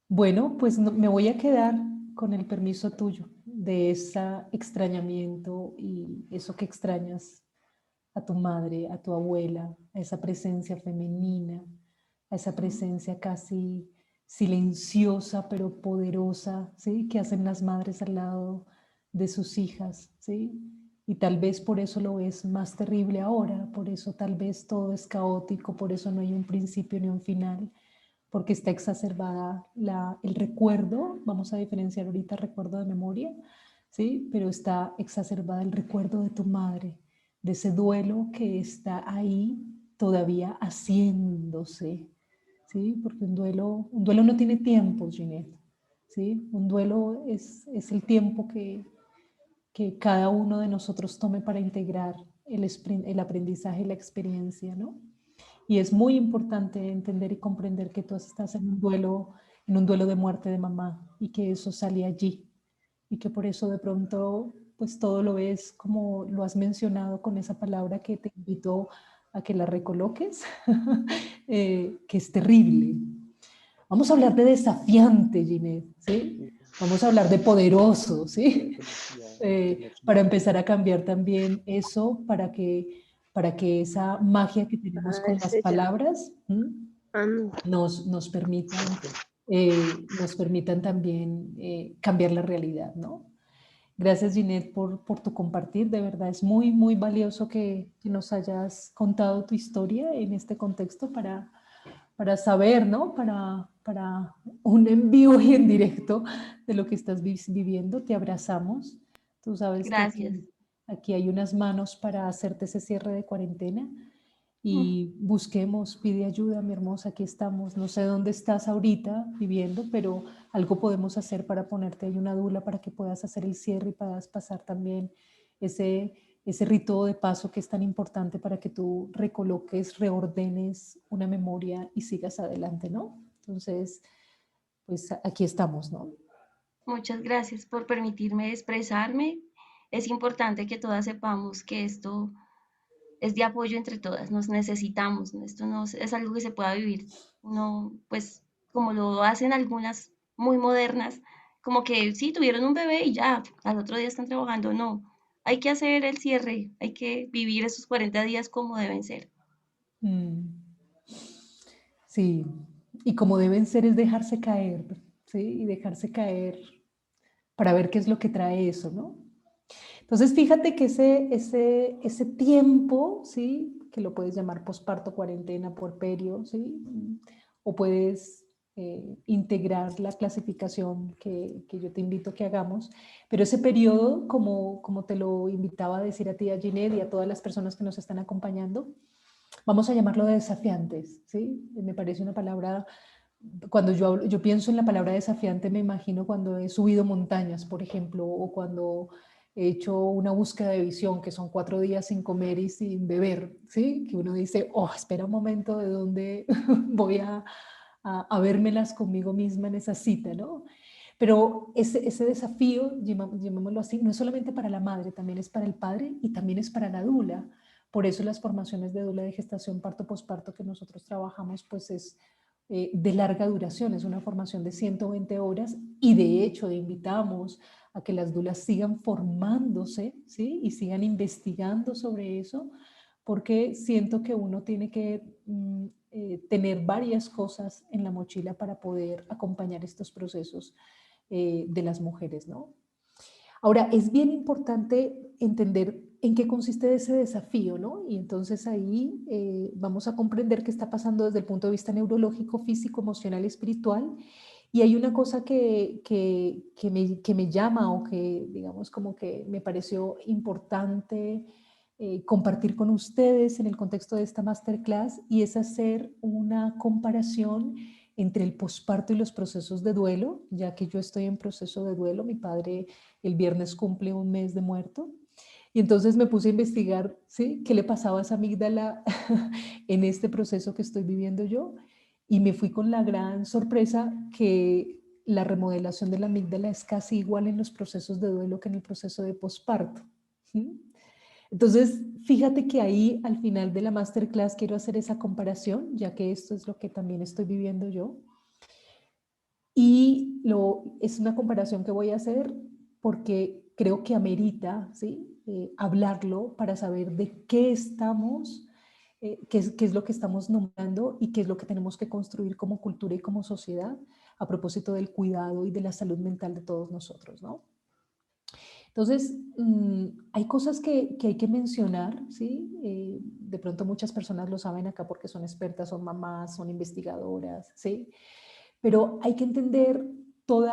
Bueno, pues me voy a quedar con el permiso tuyo de ese extrañamiento y eso que extrañas a tu madre, a tu abuela, a esa presencia femenina, a esa presencia casi silenciosa pero poderosa, ¿sí? Que hacen las madres al lado de sus hijas, ¿sí? Y tal vez por eso lo ves más terrible ahora, por eso tal vez todo es caótico, por eso no hay un principio ni un final, porque está exacerbada el recuerdo, vamos a diferenciar ahorita recuerdo de memoria, ¿sí? Pero está exacerbada el recuerdo de tu madre, de ese duelo que está ahí todavía haciéndose, ¿sí? Porque un duelo no tiene tiempo, Ginette, ¿sí? Un duelo es el tiempo que cada uno de nosotros tome para integrar el aprendizaje y la experiencia, ¿no? Y es muy importante entender y comprender que tú estás en un duelo de muerte de mamá y que eso sale allí y que por eso de pronto pues todo lo ves como lo has mencionado con esa palabra que te invito a que la recoloques, que es terrible. Vamos a hablar de desafiante, Ginette, ¿sí? Vamos a hablar de poderoso, ¿sí? Para empezar a cambiar también eso, para que esa magia que tenemos Ah, con es las ella. palabras Ah, no. nos permitan también cambiar la realidad, ¿no? Gracias, Ginette, por tu compartir. De verdad, es muy, muy valioso que nos hayas contado tu historia en este contexto para saber, ¿no? Para un en vivo y en directo de lo que estás viviendo. Te abrazamos. Tú sabes que gracias. aquí hay unas manos para hacerte ese cierre de cuarentena Mm, y busquemos, pide ayuda, mi hermosa, aquí estamos. No sé dónde estás ahorita viviendo, pero algo podemos hacer para ponerte ahí una dula para que puedas hacer el cierre y puedas pasar también ese, ese rito de paso que es tan importante para que tú recoloques, reordenes una memoria y sigas adelante, ¿no? Entonces, pues aquí estamos, ¿no? Muchas gracias por permitirme expresarme. Es importante que todas sepamos que esto es de apoyo entre todas, nos necesitamos, ¿no? Esto no es algo que se pueda vivir, uno, pues, como lo hacen algunas muy modernas, como que sí, tuvieron un bebé y ya, al otro día están trabajando, no, hay que hacer el cierre, hay que vivir esos 40 días como deben ser. Mm. Sí, y como deben ser es dejarse caer, ¿sí? Y dejarse caer para ver qué es lo que trae eso, ¿no? Entonces, fíjate que ese tiempo, ¿sí? Que lo puedes llamar posparto, cuarentena, puerperio, ¿sí? O puedes integrar la clasificación que yo te invito a que hagamos, pero ese periodo, como te lo invitaba a decir a ti, a Ginette y a todas las personas que nos están acompañando, vamos a llamarlo de desafiantes, ¿sí? Me parece una palabra, cuando yo pienso en la palabra desafiante, me imagino cuando he subido montañas, por ejemplo, o cuando he hecho una búsqueda de visión, que son 4 días sin comer y sin beber, ¿sí? Que uno dice, oh, espera un momento, ¿de dónde voy a vérmelas conmigo misma en esa cita, ¿no? Pero ese desafío, llamémoslo así, no es solamente para la madre, también es para el padre y también es para la dula. Por eso las formaciones de dula de gestación, parto, posparto que nosotros trabajamos, pues es de larga duración, es una formación de 120 horas y de hecho invitamos a que las dulas sigan formándose, ¿sí? Y sigan investigando sobre eso, porque siento que uno tiene que tener varias cosas en la mochila para poder acompañar estos procesos de las mujeres, ¿no? Ahora, es bien importante entender en qué consiste ese desafío, ¿no? Y entonces ahí vamos a comprender qué está pasando desde el punto de vista neurológico, físico, emocional y espiritual. Y hay una cosa que me llama o que, digamos, como que me pareció importante compartir con ustedes en el contexto de esta masterclass, y es hacer una comparación entre el posparto y los procesos de duelo, ya que yo estoy en proceso de duelo. Mi padre el viernes cumple un mes de muerto. Y entonces me puse a investigar, ¿sí?, qué le pasaba a esa amígdala en este proceso que estoy viviendo yo. Y me fui con la gran sorpresa que la remodelación de la amígdala es casi igual en los procesos de duelo que en el proceso de posparto. ¿Sí? Entonces, fíjate que ahí al final de la masterclass quiero hacer esa comparación, ya que esto es lo que también estoy viviendo yo. Y es una comparación que voy a hacer porque creo que amerita, ¿sí?, hablarlo para saber de qué estamos, qué es lo que estamos nombrando y qué es lo que tenemos que construir como cultura y como sociedad a propósito del cuidado y de la salud mental de todos nosotros, ¿no? Entonces, hay cosas que hay que mencionar, ¿sí? De pronto muchas personas lo saben acá porque son expertas, son mamás, son investigadoras, ¿sí? Pero hay que entender todo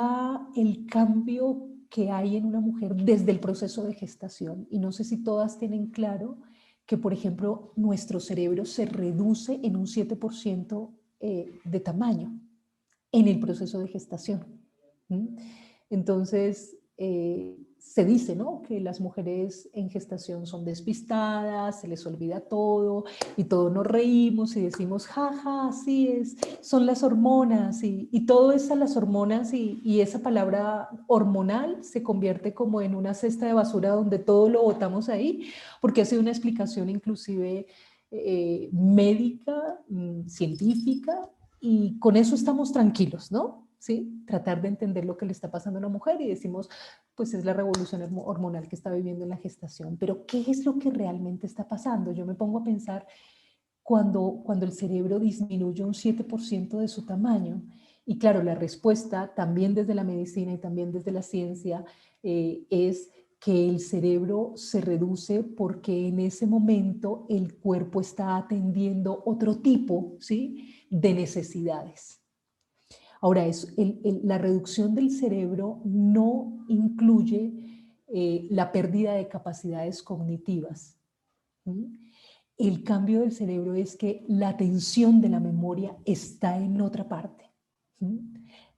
el cambio que hay en una mujer desde el proceso de gestación. Y no sé si todas tienen claro que, por ejemplo, nuestro cerebro se reduce en un 7% de tamaño en el proceso de gestación. Entonces, se dice, ¿no?, que las mujeres en gestación son despistadas, se les olvida todo y todos nos reímos y decimos, jaja, así es, son las hormonas y todo es a las hormonas y esa palabra hormonal se convierte como en una cesta de basura donde todo lo botamos ahí, porque ha sido una explicación inclusive médica, científica, y con eso estamos tranquilos, ¿no? ¿Sí? Tratar de entender lo que le está pasando a una mujer y decimos, pues es la revolución hormonal que está viviendo en la gestación. Pero ¿qué es lo que realmente está pasando? Yo me pongo a pensar cuando el cerebro disminuye un 7% de su tamaño. Y claro, la respuesta también desde la medicina y también desde la ciencia es que el cerebro se reduce porque en ese momento el cuerpo está atendiendo otro tipo, ¿sí?, de necesidades. Ahora, la reducción del cerebro no incluye la pérdida de capacidades cognitivas. El cambio del cerebro es que la atención de la memoria está en otra parte.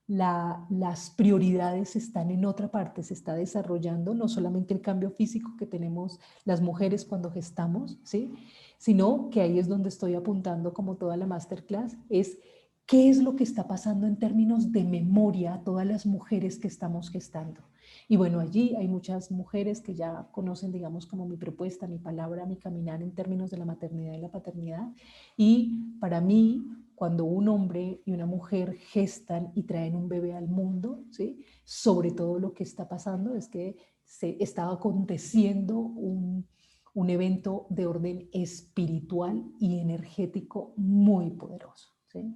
Las prioridades están en otra parte, se está desarrollando no solamente el cambio físico que tenemos las mujeres cuando gestamos, ¿sí?, sino que ahí es donde estoy apuntando como toda la masterclass, es qué es lo que está pasando en términos de memoria a todas las mujeres que estamos gestando. Y bueno, allí hay muchas mujeres que ya conocen, digamos, como mi propuesta, mi palabra, mi caminar en términos de la maternidad y la paternidad. Y para mí, cuando un hombre y una mujer gestan y traen un bebé al mundo, ¿sí?, sobre todo lo que está pasando es que se está aconteciendo un evento de orden espiritual y energético muy poderoso, ¿sí?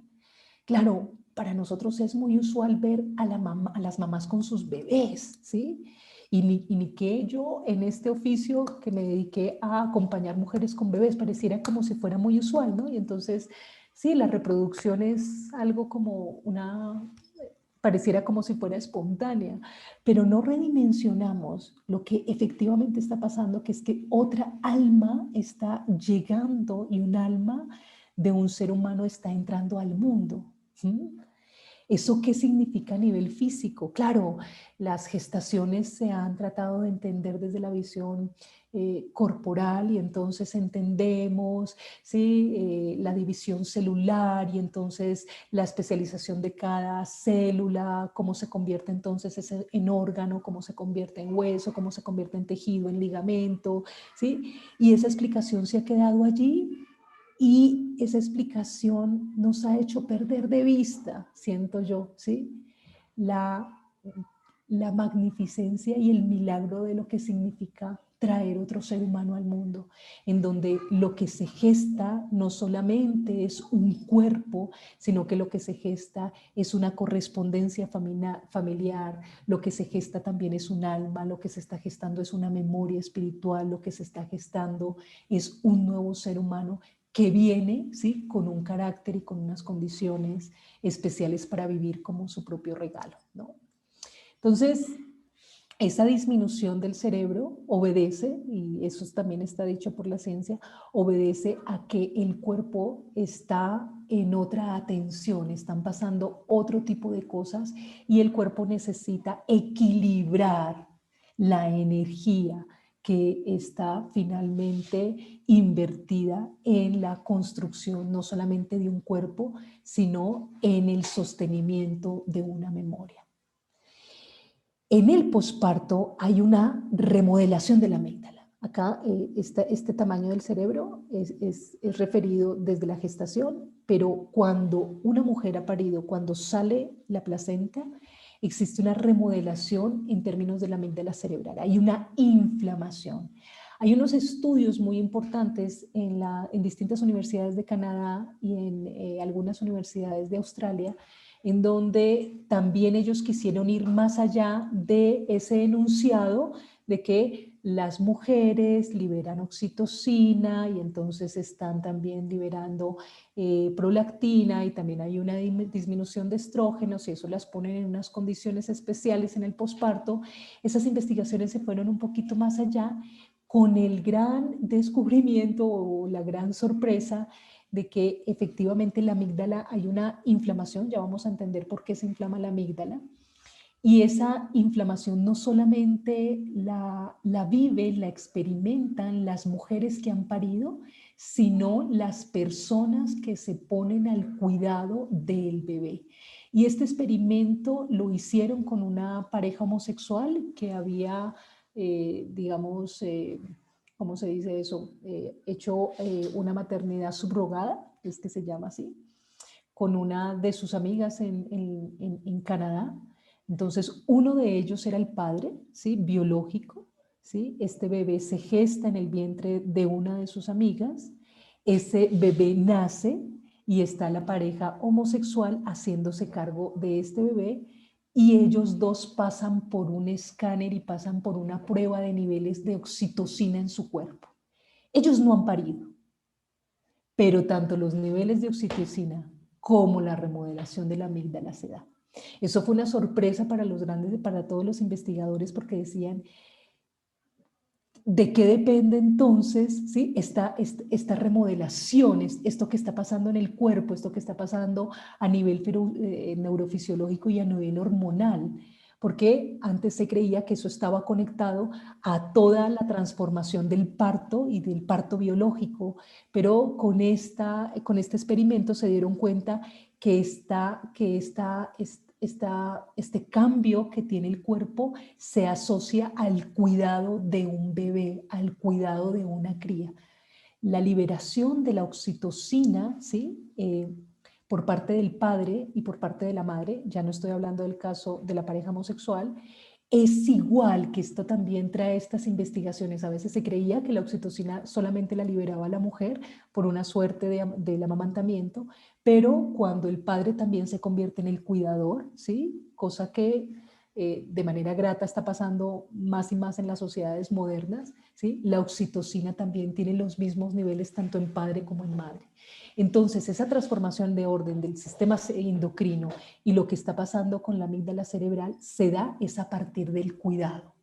Claro, para nosotros es muy usual ver a las mamás con sus bebés, ¿sí? Y ni que yo en este oficio que me dediqué a acompañar mujeres con bebés pareciera como si fuera muy usual, ¿no? Y entonces, sí, la reproducción es algo como pareciera como si fuera espontánea, pero no redimensionamos lo que efectivamente está pasando, que es que otra alma está llegando y un alma de un ser humano está entrando al mundo. ¿Eso qué significa a nivel físico? Claro, las gestaciones se han tratado de entender desde la visión corporal y entonces entendemos, ¿sí? La división celular y entonces la especialización de cada célula, cómo se convierte entonces ese en órgano, cómo se convierte en hueso, cómo se convierte en tejido, en ligamento, ¿sí? Y esa explicación se ha quedado allí. Y esa explicación nos ha hecho perder de vista, siento yo, ¿sí? La, la magnificencia y el milagro de lo que significa traer otro ser humano al mundo, en donde lo que se gesta no solamente es un cuerpo, sino que lo que se gesta es una correspondencia familiar, lo que se gesta también es un alma, lo que se está gestando es una memoria espiritual, lo que se está gestando es un nuevo ser humano que viene, ¿sí?, con un carácter y con unas condiciones especiales para vivir como su propio regalo, ¿no? Entonces, esa disminución del cerebro obedece, y eso también está dicho por la ciencia, obedece a que el cuerpo está en otra atención, están pasando otro tipo de cosas y el cuerpo necesita equilibrar la energía que está finalmente invertida en la construcción no solamente de un cuerpo, sino en el sostenimiento de una memoria. En el posparto hay una remodelación de la amígdala. Acá este tamaño del cerebro es referido desde la gestación, pero cuando una mujer ha parido, cuando sale la placenta, existe una remodelación en términos de la amígdala cerebral. Hay una inflamación. Hay unos estudios muy importantes en distintas universidades de Canadá y en algunas universidades de Australia, en donde también ellos quisieron ir más allá de ese enunciado de que las mujeres liberan oxitocina y entonces están también liberando prolactina y también hay una disminución de estrógenos y eso las ponen en unas condiciones especiales en el posparto. Esas investigaciones se fueron un poquito más allá con el gran descubrimiento o la gran sorpresa de que efectivamente en la amígdala hay una inflamación, ya vamos a entender por qué se inflama la amígdala, y esa inflamación no solamente la viven, la experimentan las mujeres que han parido, sino las personas que se ponen al cuidado del bebé. Y este experimento lo hicieron con una pareja homosexual que había, digamos, ¿cómo se dice eso? Hecho una maternidad subrogada, es que se llama así, con una de sus amigas en Canadá. Entonces, uno de ellos era el padre, ¿sí?, biológico, ¿sí? Este bebé se gesta en el vientre de una de sus amigas, ese bebé nace y está la pareja homosexual haciéndose cargo de este bebé y ellos dos pasan por un escáner y pasan por una prueba de niveles de oxitocina en su cuerpo. Ellos no han parido, pero tanto los niveles de oxitocina como la remodelación de la amígdala se da. Eso fue una sorpresa para todos los investigadores porque decían, ¿de qué depende entonces, ¿sí?, esta remodelación, esto que está pasando en el cuerpo, esto que está pasando a nivel neurofisiológico y a nivel hormonal? Porque antes se creía que eso estaba conectado a toda la transformación del parto y del parto biológico, pero con este experimento se dieron cuenta que este cambio que tiene el cuerpo se asocia al cuidado de un bebé, al cuidado de una cría. La liberación de la oxitocina, ¿sí?, por parte del padre y por parte de la madre, ya no estoy hablando del caso de la pareja homosexual, es igual, que esto también trae estas investigaciones. A veces se creía que la oxitocina solamente la liberaba la mujer por una suerte del amamantamiento, pero cuando el padre también se convierte en el cuidador, ¿sí?, cosa que de manera grata está pasando más y más en las sociedades modernas, ¿sí?, la oxitocina también tiene los mismos niveles tanto en padre como en madre. Entonces, esa transformación de orden del sistema endocrino y lo que está pasando con la amígdala cerebral se da es a partir del cuidado.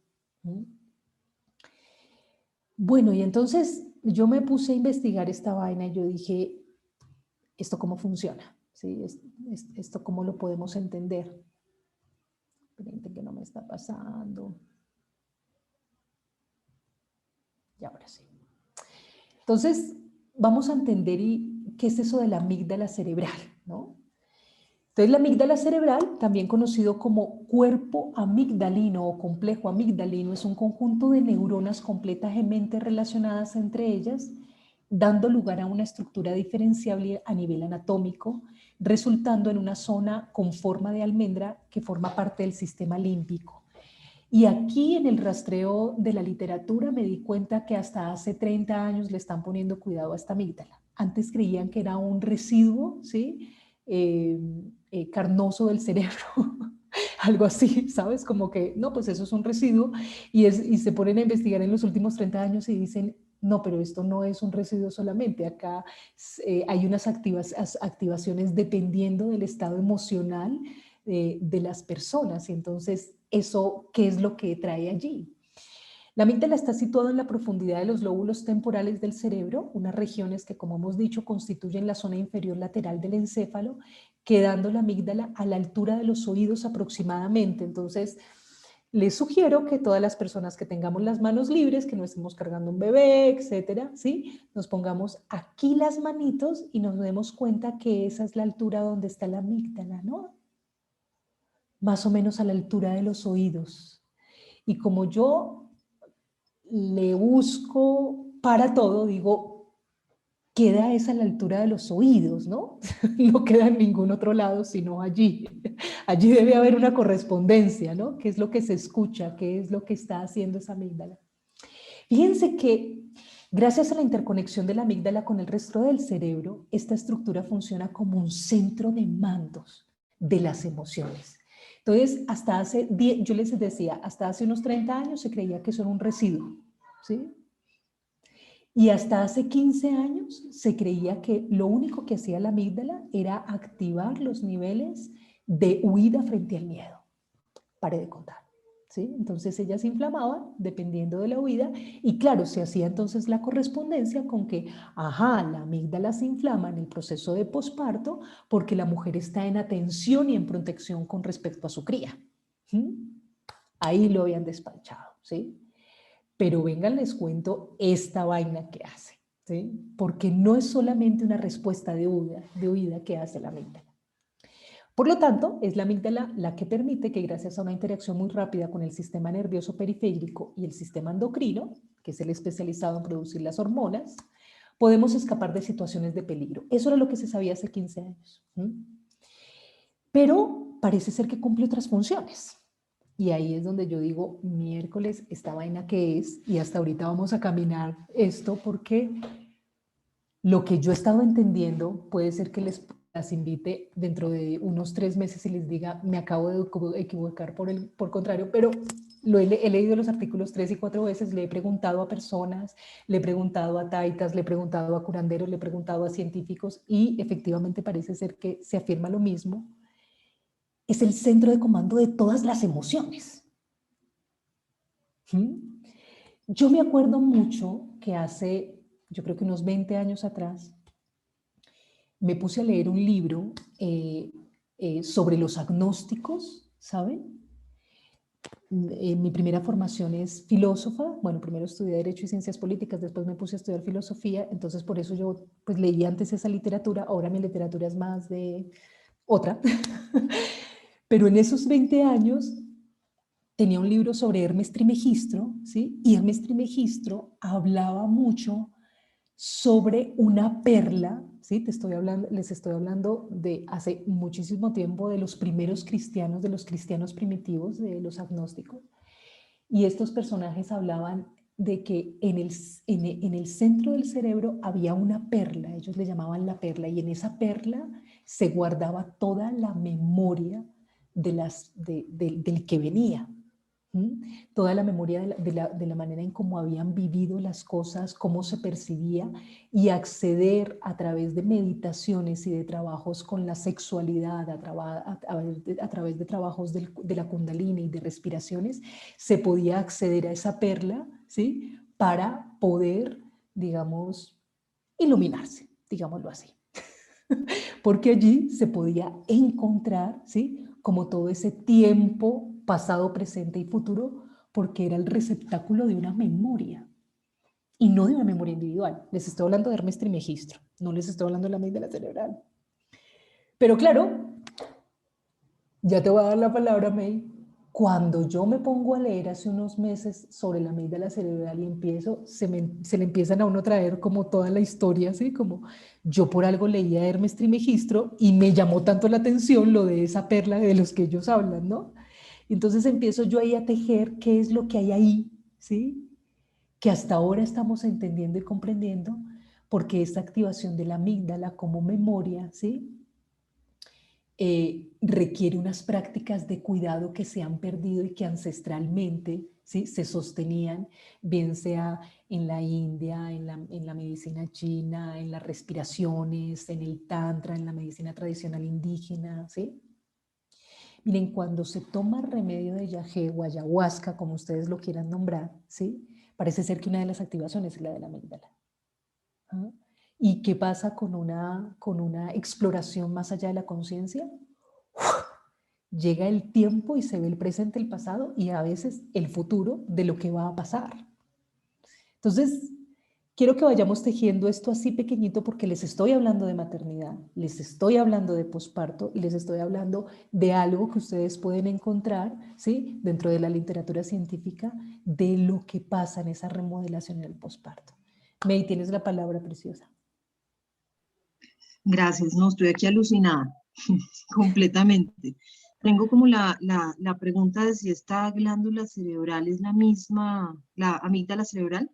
Bueno, y entonces yo me puse a investigar esta vaina y yo dije, ¿esto cómo funciona? ¿sí? Esto cómo lo podemos entender. Esperen que no me está pasando. Y ahora sí. Entonces, vamos a entender qué es eso de la amígdala cerebral, ¿no? Entonces, la amígdala cerebral, también conocido como cuerpo amigdalino o complejo amigdalino, es un conjunto de neuronas completamente relacionadas entre ellas, dando lugar a una estructura diferenciable a nivel anatómico, resultando en una zona con forma de almendra que forma parte del sistema límbico. Y aquí en el rastreo de la literatura me di cuenta que hasta hace 30 años le están poniendo cuidado a esta amígdala. Antes creían que era un residuo, ¿sí? Carnoso del cerebro, algo así, ¿sabes? Como que, no, pues eso es un residuo y se ponen a investigar en los últimos 30 años y dicen, no, pero esto no es un residuo solamente, acá hay unas activaciones dependiendo del estado emocional de las personas y entonces eso, ¿qué es lo que trae allí? La amígdala está situada en la profundidad de los lóbulos temporales del cerebro, unas regiones que, como hemos dicho, constituyen la zona inferior lateral del encéfalo, quedando la amígdala a la altura de los oídos aproximadamente. Entonces, les sugiero que todas las personas que tengamos las manos libres, que no estemos cargando un bebé, etcétera, ¿sí? Nos pongamos aquí las manitos y nos demos cuenta que esa es la altura donde está la amígdala, ¿no? Más o menos a la altura de los oídos. Y como yo le busco para todo, digo, queda esa a la altura de los oídos, ¿no? No queda en ningún otro lado, sino allí. Allí debe haber una correspondencia, ¿no? ¿Qué es lo que se escucha? ¿Qué es lo que está haciendo esa amígdala? Fíjense que gracias a la interconexión de la amígdala con el resto del cerebro, esta estructura funciona como un centro de mandos de las emociones. Entonces, yo les decía, hasta hace unos 30 años se creía que eso era un residuo, ¿sí? Y hasta hace 15 años se creía que lo único que hacía la amígdala era activar los niveles de huida frente al miedo. Pare de contar, ¿sí? Entonces ella se inflamaba dependiendo de la huida y claro, se hacía entonces la correspondencia con que, ajá, la amígdala se inflama en el proceso de posparto porque la mujer está en atención y en protección con respecto a su cría. ¿Sí? Ahí lo habían despachado, ¿sí? Pero vengan, les cuento esta vaina que hace, ¿sí? Porque no es solamente una respuesta de huida que hace la amígdala. Por lo tanto, es la amígdala la que permite que gracias a una interacción muy rápida con el sistema nervioso periférico y el sistema endocrino, que es el especializado en producir las hormonas, podemos escapar de situaciones de peligro. Eso era lo que se sabía hace 15 años. Pero parece ser que cumple otras funciones. Y ahí es donde yo digo, miércoles, esta vaina que es, y hasta ahorita vamos a caminar esto porque lo que yo he estado entendiendo puede ser que las invite dentro de unos 3 meses y les diga, me acabo de equivocar por contrario, pero he leído los artículos 3 y 4 veces, le he preguntado a personas, le he preguntado a taitas, le he preguntado a curanderos, le he preguntado a científicos y efectivamente parece ser que se afirma lo mismo. Es el centro de comando de todas las emociones. Yo me acuerdo mucho que hace, yo creo que unos 20 años atrás, me puse a leer un libro sobre los agnósticos, ¿saben? Mi primera formación es filósofa, bueno, primero estudié Derecho y Ciencias Políticas, después me puse a estudiar Filosofía, entonces por eso yo pues leí antes esa literatura, ahora mi literatura es más de otra, pero en esos 20 años tenía un libro sobre Hermes Trismegisto, ¿sí? Y Hermes Trismegisto hablaba mucho sobre una perla, ¿sí? Les estoy hablando de hace muchísimo tiempo, de los primeros cristianos, de los cristianos primitivos, de los agnósticos. Y estos personajes hablaban de que en el centro del cerebro había una perla, ellos le llamaban la perla, y en esa perla se guardaba toda la memoria del que venía. Toda la memoria de la manera en cómo habían vivido las cosas, cómo se percibía, y acceder a través de meditaciones y de trabajos con la sexualidad, a través de trabajos de la kundalini y de respiraciones, se podía acceder a esa perla, ¿sí? Para poder, digamos, iluminarse, digámoslo así. porque allí se podía encontrar, ¿sí? Como todo ese tiempo pasado, presente y futuro, porque era el receptáculo de una memoria y no de una memoria individual. Les estoy hablando de Hermes Trismegisto, no les estoy hablando de la amígdala cerebral. Pero claro, ya te voy a dar la palabra, May. Cuando yo me pongo a leer hace unos meses sobre la amígdala cerebral y empiezo, se le empiezan a uno traer como toda la historia, ¿sí? Como yo por algo leía a Hermes Trismegisto y me llamó tanto la atención lo de esa perla de los que ellos hablan, ¿no? Entonces empiezo yo ahí a tejer qué es lo que hay ahí, ¿sí? Que hasta ahora estamos entendiendo y comprendiendo, porque esta activación de la amígdala como memoria, ¿sí? Requiere unas prácticas de cuidado que se han perdido y que ancestralmente, ¿sí? Se sostenían, bien sea en la India, en la medicina china, en las respiraciones, en el tantra, en la medicina tradicional indígena, ¿sí? Miren, cuando se toma remedio de yagé o ayahuasca, como ustedes lo quieran nombrar, ¿sí? Parece ser que una de las activaciones es la de la amígdala. ¿Ah? ¿Y qué pasa con una exploración más allá de la conciencia? Llega el tiempo y se ve el presente, el pasado y a veces el futuro de lo que va a pasar. Entonces, quiero que vayamos tejiendo esto así pequeñito porque les estoy hablando de maternidad, les estoy hablando de posparto y les estoy hablando de algo que ustedes pueden encontrar, ¿sí? Dentro de la literatura científica de lo que pasa en esa remodelación en el posparto. May, tienes la palabra, preciosa. Gracias, no, estoy aquí alucinada, completamente. Tengo como la pregunta de si esta glándula cerebral es la misma, la amígdala cerebral,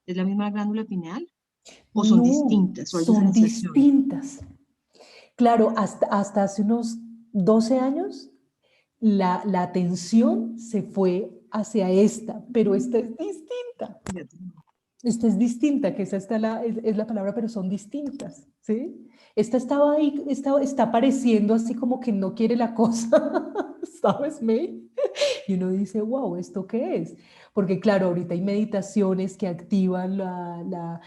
¿es la misma glándula pineal? ¿O son No, distintas o hay son diferenciación? distintas. Claro, hasta hace unos 12 años la atención se fue hacia esta, pero esta es distinta. Esta es distinta, que esa es la palabra, pero son distintas, ¿sí? Esta estaba ahí, está apareciendo así como que no quiere la cosa, ¿sabes, May? Y uno dice, wow, ¿esto qué es? Porque claro, ahorita hay meditaciones que activan la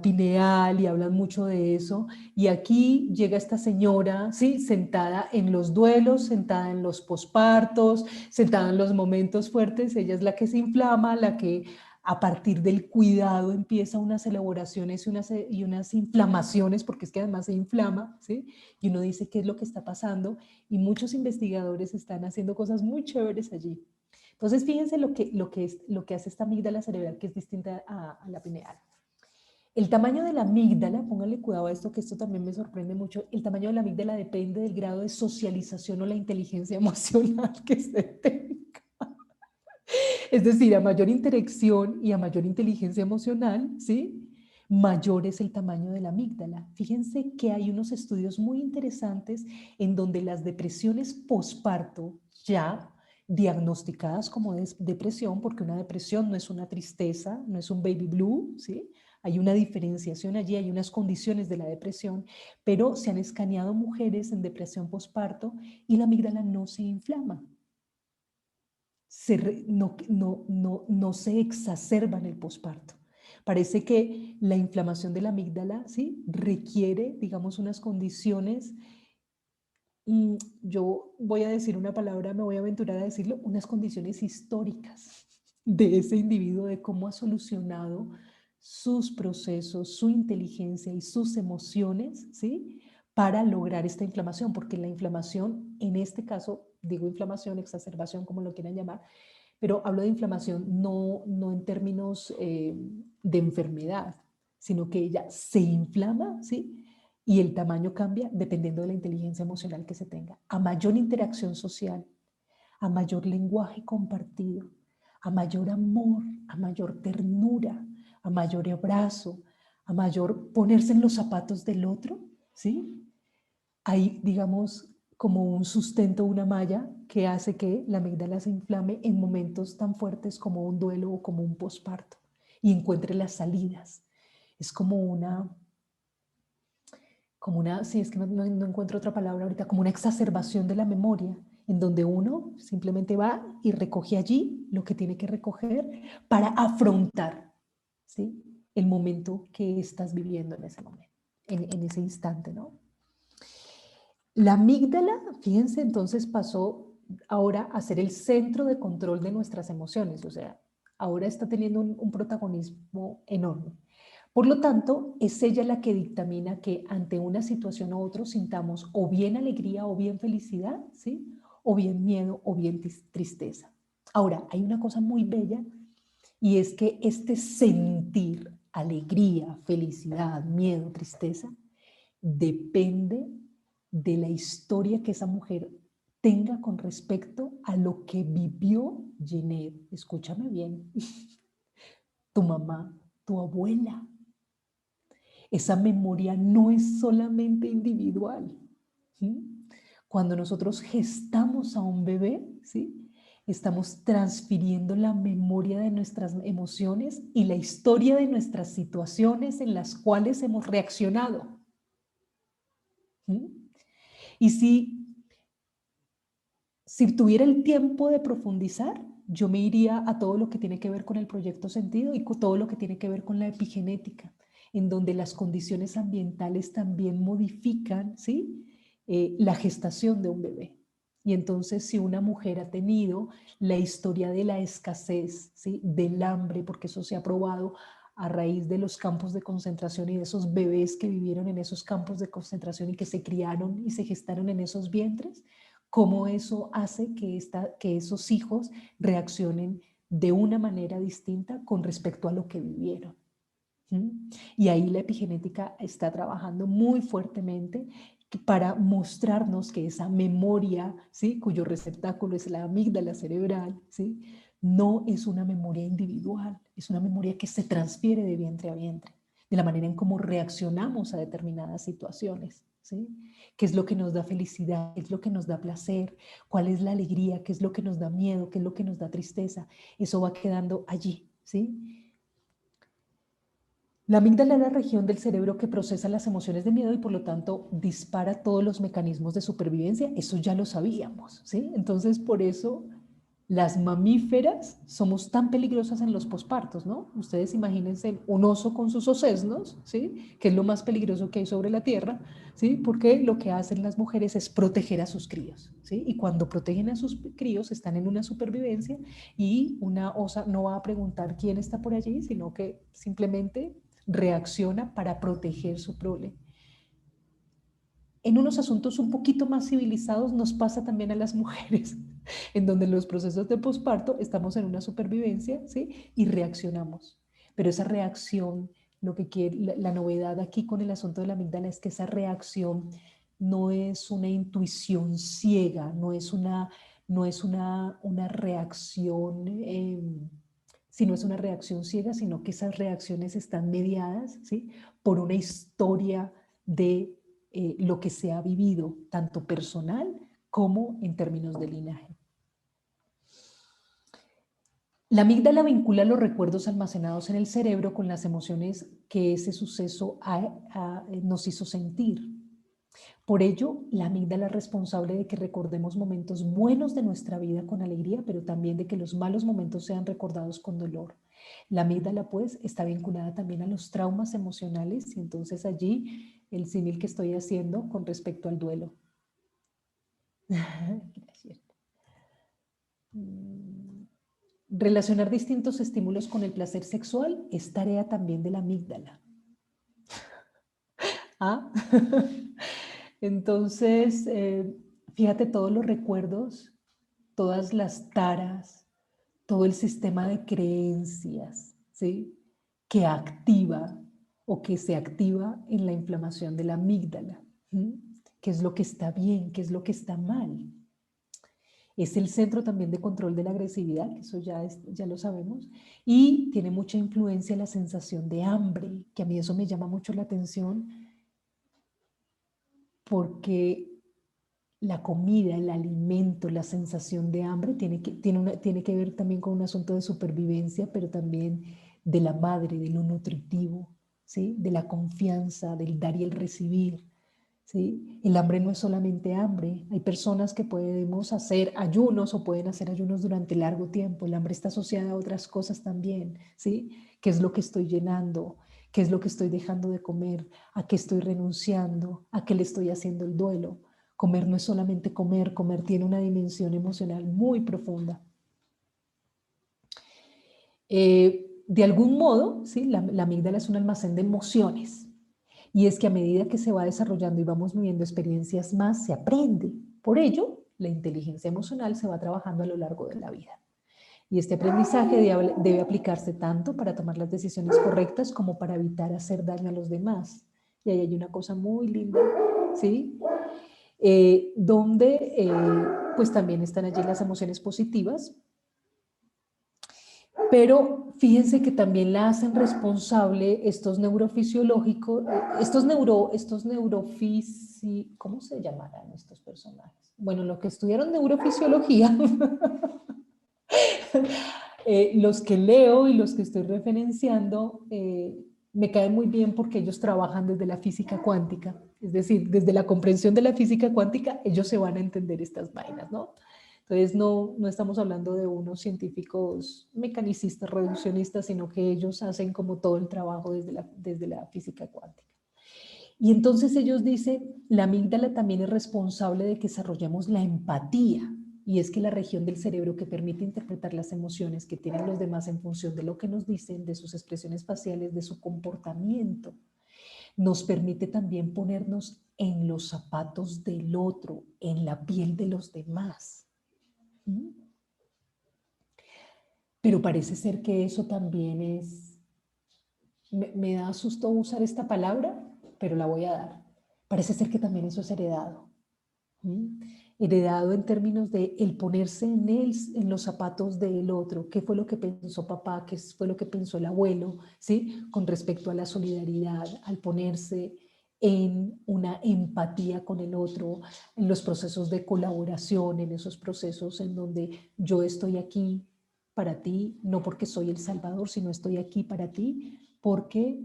pineal y hablan mucho de eso. Y aquí llega esta señora, ¿sí? Sentada en los duelos, sentada en los pospartos, sentada en los momentos fuertes. Ella es la que se inflama, la que a partir del cuidado empieza unas elaboraciones y unas inflamaciones, porque es que además se inflama, ¿sí? Y uno dice, ¿qué es lo que está pasando? Y muchos investigadores están haciendo cosas muy chéveres allí. Entonces, fíjense lo que hace esta amígdala cerebral, que es distinta a la pineal. El tamaño de la amígdala, pónganle cuidado a esto, que esto también me sorprende mucho, el tamaño de la amígdala depende del grado de socialización o la inteligencia emocional que se tenga. Es decir, a mayor interacción y a mayor inteligencia emocional, ¿sí? Mayor es el tamaño de la amígdala. Fíjense que hay unos estudios muy interesantes en donde las depresiones posparto ya diagnosticadas como depresión, porque una depresión no es una tristeza, no es un baby blue, ¿sí? Hay una diferenciación allí, hay unas condiciones de la depresión, pero se han escaneado mujeres en depresión posparto y la amígdala no se inflama. No se exacerba en el posparto. Parece que la inflamación de la amígdala, ¿sí? Requiere, digamos, unas condiciones, yo voy a decir una palabra, me voy a aventurar a decirlo, unas condiciones históricas de ese individuo, de cómo ha solucionado sus procesos, su inteligencia y sus emociones, ¿sí? Para lograr esta inflamación, porque la inflamación, en este caso, digo inflamación, exacerbación, como lo quieran llamar, pero hablo de inflamación no en términos de enfermedad, sino que ella se inflama, ¿sí? Y el tamaño cambia dependiendo de la inteligencia emocional que se tenga. A mayor interacción social, a mayor lenguaje compartido, a mayor amor, a mayor ternura, a mayor abrazo, a mayor ponerse en los zapatos del otro, ¿sí? Hay, digamos, como un sustento, una malla que hace que la amígdala se inflame en momentos tan fuertes como un duelo o como un posparto y encuentre las salidas. Es sí, es que no encuentro otra palabra ahorita, como una exacerbación de la memoria, en donde uno simplemente va y recoge allí lo que tiene que recoger para afrontar, ¿sí? El momento que estás viviendo en ese momento, en ese instante, ¿no? La amígdala, fíjense, entonces pasó ahora a ser el centro de control de nuestras emociones, o sea, ahora está teniendo un protagonismo enorme. Por lo tanto, es ella la que dictamina que ante una situación u otra sintamos o bien alegría o bien felicidad, ¿sí? O bien miedo o bien tristeza. Ahora, hay una cosa muy bella y es que este sentir alegría, felicidad, miedo, tristeza, depende de la historia que esa mujer tenga con respecto a lo que vivió Jeanette. Escúchame bien, tu mamá, tu abuela. Esa memoria no es solamente individual. ¿Sí? Cuando nosotros gestamos a un bebé, ¿sí? Estamos transfiriendo la memoria de nuestras emociones y la historia de nuestras situaciones en las cuales hemos reaccionado. ¿Sí? Y si tuviera el tiempo de profundizar, yo me iría a todo lo que tiene que ver con el proyecto sentido y con todo lo que tiene que ver con la epigenética, en donde las condiciones ambientales también modifican, ¿sí? La gestación de un bebé. Y entonces si una mujer ha tenido la historia de la escasez, ¿sí? Del hambre, porque eso se ha probado a raíz de los campos de concentración y de esos bebés que vivieron en esos campos de concentración y que se criaron y se gestaron en esos vientres, cómo eso hace que esos hijos reaccionen de una manera distinta con respecto a lo que vivieron. ¿Mm? Y ahí la epigenética está trabajando muy fuertemente para mostrarnos que esa memoria, ¿sí? Cuyo receptáculo es la amígdala cerebral, ¿sí? No es una memoria individual, es una memoria que se transfiere de vientre a vientre, de la manera en cómo reaccionamos a determinadas situaciones, ¿sí? ¿Qué es lo que nos da felicidad? ¿Qué es lo que nos da placer? ¿Cuál es la alegría? ¿Qué es lo que nos da miedo? ¿Qué es lo que nos da tristeza? Eso va quedando allí, ¿sí? La amígdala es la región del cerebro que procesa las emociones de miedo y por lo tanto dispara todos los mecanismos de supervivencia. Eso ya lo sabíamos, ¿sí? Entonces, por eso las mamíferas somos tan peligrosas en los pospartos, ¿no? Ustedes imagínense un oso con sus osesnos, ¿sí? Que es lo más peligroso que hay sobre la tierra, ¿sí? Porque lo que hacen las mujeres es proteger a sus críos, ¿sí? Y cuando protegen a sus críos están en una supervivencia y una osa no va a preguntar quién está por allí, sino que simplemente reacciona para proteger su prole. En unos asuntos un poquito más civilizados nos pasa también a las mujeres, en donde en los procesos de posparto estamos en una supervivencia, ¿sí? Y reaccionamos. Pero esa reacción, lo que quiere, la novedad aquí con el asunto de la amígdala es que esa reacción no es una intuición ciega, no es una reacción, sino es una reacción ciega, sino que esas reacciones están mediadas, ¿sí? Por una historia de lo que se ha vivido, tanto personal como en términos de linaje. La amígdala vincula los recuerdos almacenados en el cerebro con las emociones que ese suceso nos hizo sentir. Por ello, la amígdala es responsable de que recordemos momentos buenos de nuestra vida con alegría, pero también de que los malos momentos sean recordados con dolor. La amígdala, pues, está vinculada también a los traumas emocionales y entonces allí el símil que estoy haciendo con respecto al duelo. Gracias. Relacionar distintos estímulos con el placer sexual es tarea también de la amígdala. ¿Ah? Entonces, fíjate todos los recuerdos, todas las taras, todo el sistema de creencias, ¿sí? Que activa o que se activa en la inflamación de la amígdala. ¿Sí? ¿Qué es lo que está bien? ¿Qué es lo que está mal? Es el centro también de control de la agresividad, que eso ya lo sabemos, y tiene mucha influencia la sensación de hambre, que a mí eso me llama mucho la atención, porque la comida, el alimento, la sensación de hambre tiene que ver también con un asunto de supervivencia, pero también de la madre, de lo nutritivo, ¿sí? De la confianza, del dar y el recibir. ¿Sí? El hambre no es solamente hambre. Hay personas que podemos hacer ayunos o pueden hacer ayunos durante largo tiempo. El hambre está asociada a otras cosas también, ¿sí? ¿Qué es lo que estoy llenando? ¿Qué es lo que estoy dejando de comer? ¿A qué estoy renunciando? ¿A qué le estoy haciendo el duelo? Comer no es solamente comer, comer tiene una dimensión emocional muy profunda. De algún modo, ¿sí? La amígdala es un almacén de emociones. Y es que a medida que se va desarrollando y vamos viviendo experiencias más, se aprende. Por ello, la inteligencia emocional se va trabajando a lo largo de la vida. Y este aprendizaje debe aplicarse tanto para tomar las decisiones correctas como para evitar hacer daño a los demás. Y ahí hay una cosa muy linda, ¿sí? Donde pues también están allí las emociones positivas, pero fíjense que también la hacen responsable estos neurofisiológicos, ¿cómo se llamarán estos personajes? Bueno, los que estudiaron neurofisiología, los que leo y los que estoy referenciando, me caen muy bien porque ellos trabajan desde la física cuántica, es decir, desde la comprensión de la física cuántica, ellos se van a entender estas vainas, ¿no? Entonces no estamos hablando de unos científicos mecanicistas, reduccionistas, sino que ellos hacen como todo el trabajo desde la física cuántica. Y entonces ellos dicen, la amígdala también es responsable de que desarrollemos la empatía, y es que la región del cerebro que permite interpretar las emociones que tienen los demás en función de lo que nos dicen, de sus expresiones faciales, de su comportamiento, nos permite también ponernos en los zapatos del otro, en la piel de los demás. Pero parece ser que eso también es, me da susto usar esta palabra, pero la voy a dar. Parece ser que también eso es heredado. Heredado en términos de el ponerse en los zapatos del otro. ¿Qué fue lo que pensó papá? ¿Qué fue lo que pensó el abuelo? ¿Sí? Con respecto a la solidaridad, al ponerse en una empatía con el otro, en los procesos de colaboración, en esos procesos en donde yo estoy aquí para ti, no porque soy el Salvador, sino estoy aquí para ti porque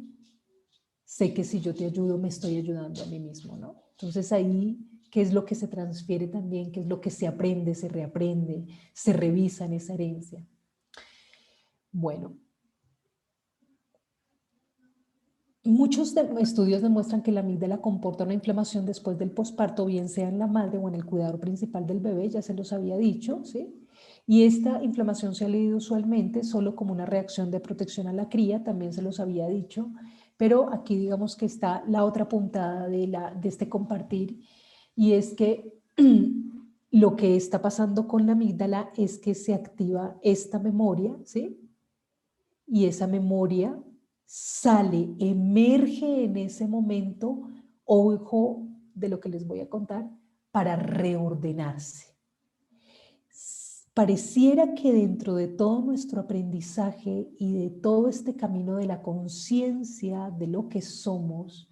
sé que si yo te ayudo me estoy ayudando a mí mismo, ¿no? Entonces ahí, ¿qué es lo que se transfiere también? ¿Qué es lo que se aprende, se reaprende, se revisa en esa herencia? Bueno, muchos estudios demuestran que la amígdala comporta una inflamación después del posparto, bien sea en la madre o en el cuidador principal del bebé, ya se los había dicho, ¿sí? Y esta inflamación se ha leído usualmente solo como una reacción de protección a la cría, también se los había dicho, pero aquí digamos que está la otra puntada de este compartir, y es que lo que está pasando con la amígdala es que se activa esta memoria, ¿sí? Y esa memoria sale, emerge en ese momento, ojo de lo que les voy a contar, para reordenarse. Pareciera que dentro de todo nuestro aprendizaje y de todo este camino de la conciencia de lo que somos,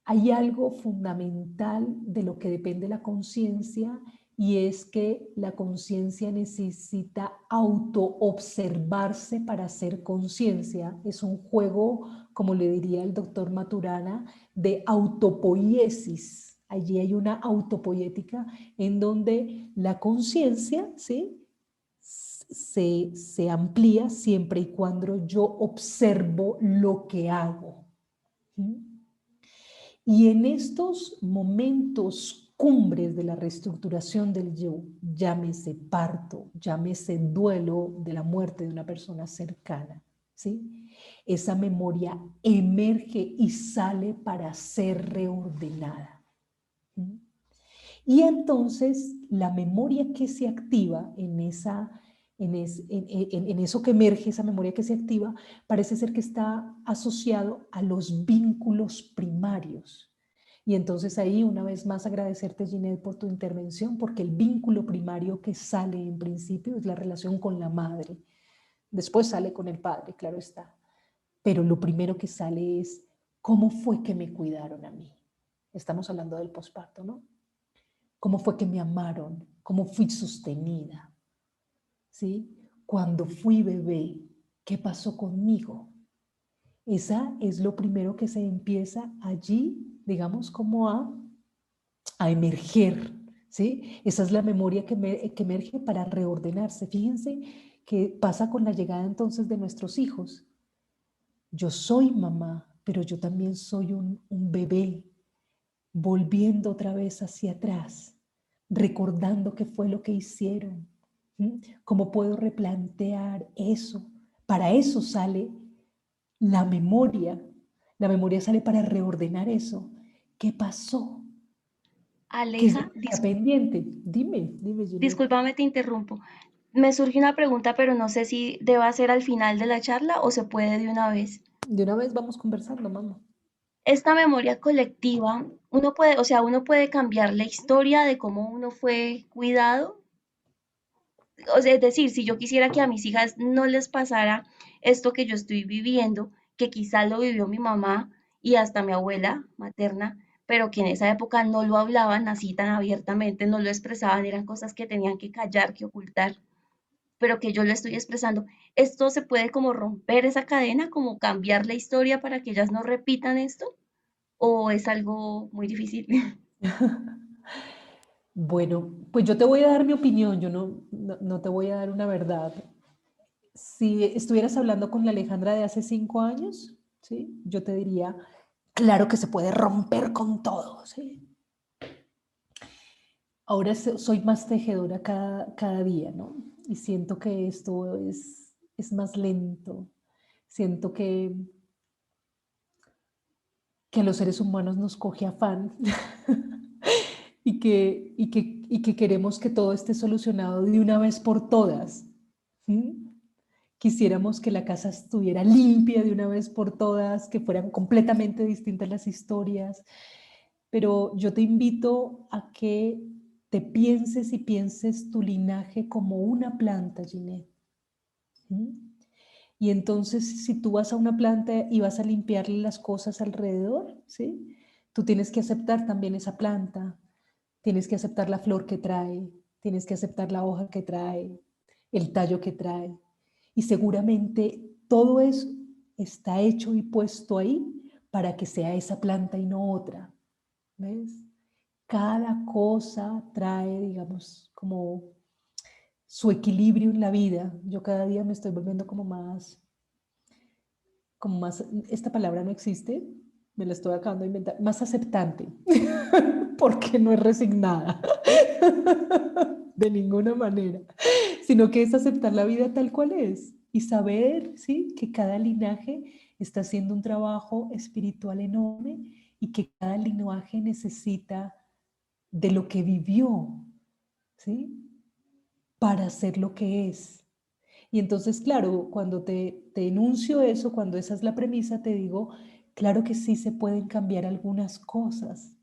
hay algo fundamental de lo que depende la conciencia, y es que la conciencia necesita autoobservarse para hacer conciencia. Es un juego, como le diría el doctor Maturana, de autopoiesis. Allí hay una autopoética en donde la conciencia, ¿sí?, se amplía siempre y cuando yo observo lo que hago. Y en estos momentos cumbres de la reestructuración del yo, llámese parto, llámese duelo de la muerte de una persona cercana, ¿sí? Esa memoria emerge y sale para ser reordenada. Y entonces la memoria que se activa en eso que emerge, esa memoria que se activa, parece ser que está asociado a los vínculos primarios. Y entonces ahí, una vez más, agradecerte, Ginette, por tu intervención, porque el vínculo primario que sale en principio es la relación con la madre. Después sale con el padre, claro está. Pero lo primero que sale es, ¿cómo fue que me cuidaron a mí? Estamos hablando del posparto, ¿no? ¿Cómo fue que me amaron? ¿Cómo fui sostenida? ¿Sí? Cuando fui bebé, ¿qué pasó conmigo? Esa es lo primero que se empieza allí, digamos, como a emerger, ¿sí? Esa es la memoria que emerge para reordenarse. Fíjense qué pasa con la llegada entonces de nuestros hijos. Yo soy mamá, pero yo también soy un bebé. volviendo otra vez hacia atrás, recordando qué fue lo que hicieron. ¿Cómo puedo replantear eso? Para eso sale la memoria. La memoria sale para reordenar eso. ¿Qué pasó? ¿Qué es lo Aleja, que está pendiente? Dime, Ginette. discúlpame, te interrumpo. Me surge una pregunta, pero no sé si deba ser al final de la charla o se puede de una vez. De una vez vamos conversando, mamá. Esta memoria colectiva, uno puede, o sea, uno puede cambiar la historia de cómo uno fue cuidado. O sea, es decir, si yo quisiera que a mis hijas no les pasara esto que yo estoy viviendo, que quizás lo vivió mi mamá y hasta mi abuela materna, pero que en esa época no lo hablaban así tan abiertamente, no lo expresaban, eran cosas que tenían que callar, que ocultar, pero que yo lo estoy expresando. ¿Esto se puede como romper esa cadena, como cambiar la historia para que ellas no repitan esto? ¿O es algo muy difícil? Bueno, pues yo te voy a dar mi opinión, yo no te voy a dar una verdad. Si estuvieras hablando con la Alejandra de hace 5 años, ¿sí? Yo te diría, claro que se puede romper con todo, ¿sí? Ahora soy más tejedora cada día, ¿no? Y siento que esto es más lento. Siento que a los seres humanos nos coge afán y que queremos que todo esté solucionado de una vez por todas. ¿Mm? Quisiéramos que la casa estuviera limpia de una vez por todas, que fueran completamente distintas las historias, pero yo te invito a que te pienses y pienses tu linaje como una planta, Ginette. ¿Mm? Y entonces, si tú vas a una planta y vas a limpiarle las cosas alrededor, ¿sí? Tú tienes que aceptar también esa planta, tienes que aceptar la flor que trae, tienes que aceptar la hoja que trae, el tallo que trae. Y seguramente todo eso está hecho y puesto ahí para que sea esa planta y no otra. ¿Ves? Cada cosa trae, digamos, como su equilibrio en la vida. Yo cada día me estoy volviendo como más, esta palabra no existe, me la estoy acabando de inventar, más aceptante, porque no es resignada, de ninguna manera, sino que es aceptar la vida tal cual es y saber, ¿sí? Que cada linaje está haciendo un trabajo espiritual enorme y que cada linaje necesita de lo que vivió, ¿sí? Para ser lo que es. Y entonces, claro, cuando te enuncio eso, cuando esa es la premisa, te digo, claro que sí se pueden cambiar algunas cosas.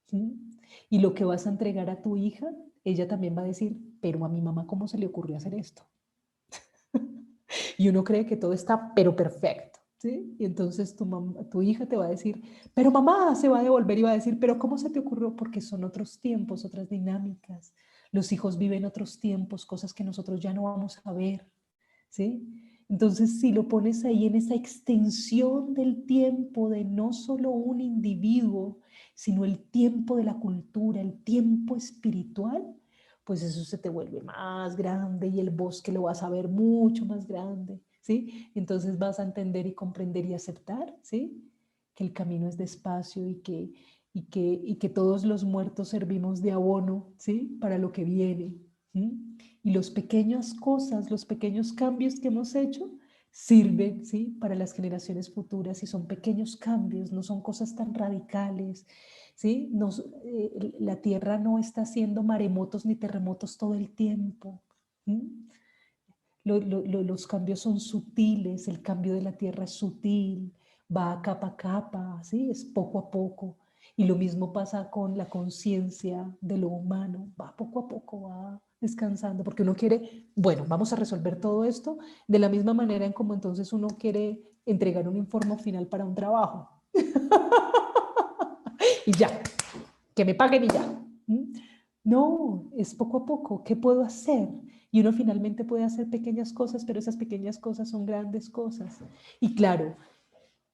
¿Sí? Y lo que vas a entregar a tu hija, ella también va a decir, pero a mi mamá, ¿cómo se le ocurrió hacer esto? Y uno cree que todo está, pero perfecto. ¿Sí? Y entonces tu hija te va a decir, pero mamá se va a devolver y va a decir, pero ¿cómo se te ocurrió? Porque son otros tiempos, otras dinámicas. Los hijos viven otros tiempos, cosas que nosotros ya no vamos a ver. ¿Sí? Entonces, si lo pones ahí en esa extensión del tiempo de no solo un individuo, sino el tiempo de la cultura, el tiempo espiritual, pues eso se te vuelve más grande y el bosque lo vas a ver mucho más grande, ¿sí? Entonces vas a entender y comprender y aceptar, ¿sí? Que el camino es despacio y que todos los muertos servimos de abono, ¿sí? Para lo que viene. ¿Sí? Y las pequeñas cosas, los pequeños cambios que hemos hecho sirven, ¿sí? Para las generaciones futuras y son pequeños cambios, no son cosas tan radicales, ¿sí? La Tierra no está haciendo maremotos ni terremotos todo el tiempo. ¿Sí? Los cambios son sutiles, el cambio de la Tierra es sutil, va capa a capa, ¿sí? Es poco a poco. Y lo mismo pasa con la conciencia de lo humano, va poco a poco, va descansando, porque uno quiere, bueno, vamos a resolver todo esto de la misma manera en como entonces uno quiere entregar un informe final para un trabajo. Y ya, que me paguen y ya. No, es poco a poco. ¿Qué puedo hacer? Y uno finalmente puede hacer pequeñas cosas, pero esas pequeñas cosas son grandes cosas. Y claro,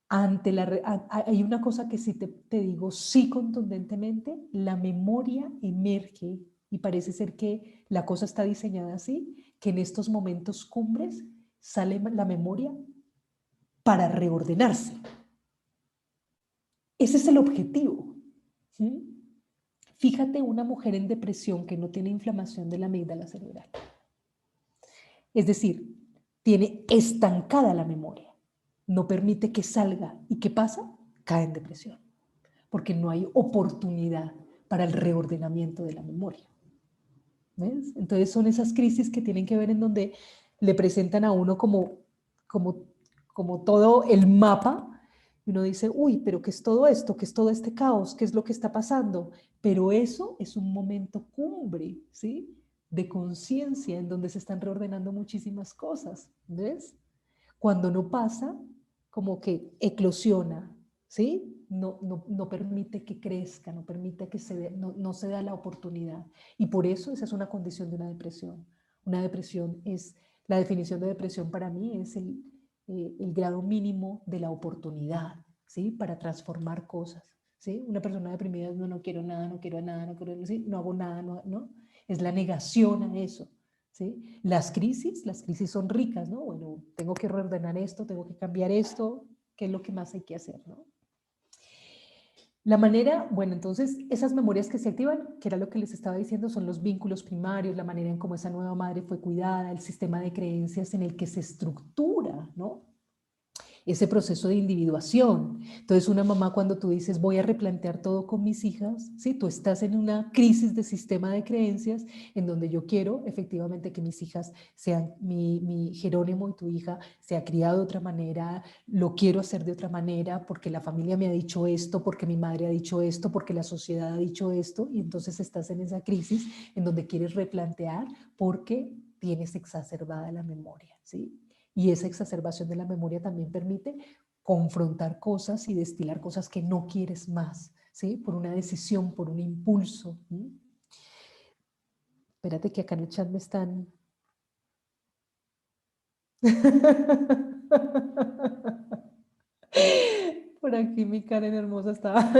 hay una cosa que sí te digo, sí contundentemente, la memoria emerge y parece ser que la cosa está diseñada así, que en estos momentos cumbres sale la memoria para reordenarse. Ese es el objetivo. ¿Sí? Fíjate una mujer en depresión que no tiene inflamación de la amígdala cerebral. Es decir, tiene estancada la memoria, no permite que salga. ¿Y qué pasa? Cae en depresión, porque no hay oportunidad para el reordenamiento de la memoria. ¿Ves? Entonces son esas crisis que tienen que ver en donde le presentan a uno como todo el mapa, y uno dice, uy, pero ¿qué es todo esto? ¿Qué es todo este caos? ¿Qué es lo que está pasando? Pero eso es un momento cumbre, ¿sí? De conciencia en donde se están reordenando muchísimas cosas, ¿ves? Cuando no pasa, como que eclosiona, ¿sí? No permite que crezca, no permite que no se da la oportunidad. Y por eso esa es una condición de una depresión. Una depresión es, la definición de depresión para mí es el grado mínimo de la oportunidad, ¿sí? Para transformar cosas, ¿sí? Una persona deprimida es no quiero nada, no quiero nada, no quiero, ¿sí? No hago nada, no. Es la negación a eso, ¿sí? Las crisis son ricas, ¿no? Bueno, tengo que reordenar esto, tengo que cambiar esto, ¿qué es lo que más hay que hacer, ¿no? La manera, bueno, entonces esas memorias que se activan, que era lo que les estaba diciendo, son los vínculos primarios, la manera en cómo esa nueva madre fue cuidada, el sistema de creencias en el que se estructura, ¿no? Ese proceso de individuación. Entonces, una mamá cuando tú dices voy a replantear todo con mis hijas, ¿sí? Tú estás en una crisis de sistema de creencias en donde yo quiero efectivamente que mis hijas sean, mi Jerónimo y tu hija se ha criado de otra manera, lo quiero hacer de otra manera porque la familia me ha dicho esto, porque mi madre ha dicho esto, porque la sociedad ha dicho esto, y entonces estás en esa crisis en donde quieres replantear porque tienes exacerbada la memoria, ¿sí? Y esa exacerbación de la memoria también permite confrontar cosas y destilar cosas que no quieres más, ¿sí? Por una decisión, por un impulso. ¿Sí? Espérate que acá en el chat me están... Por aquí mi Karen hermosa estaba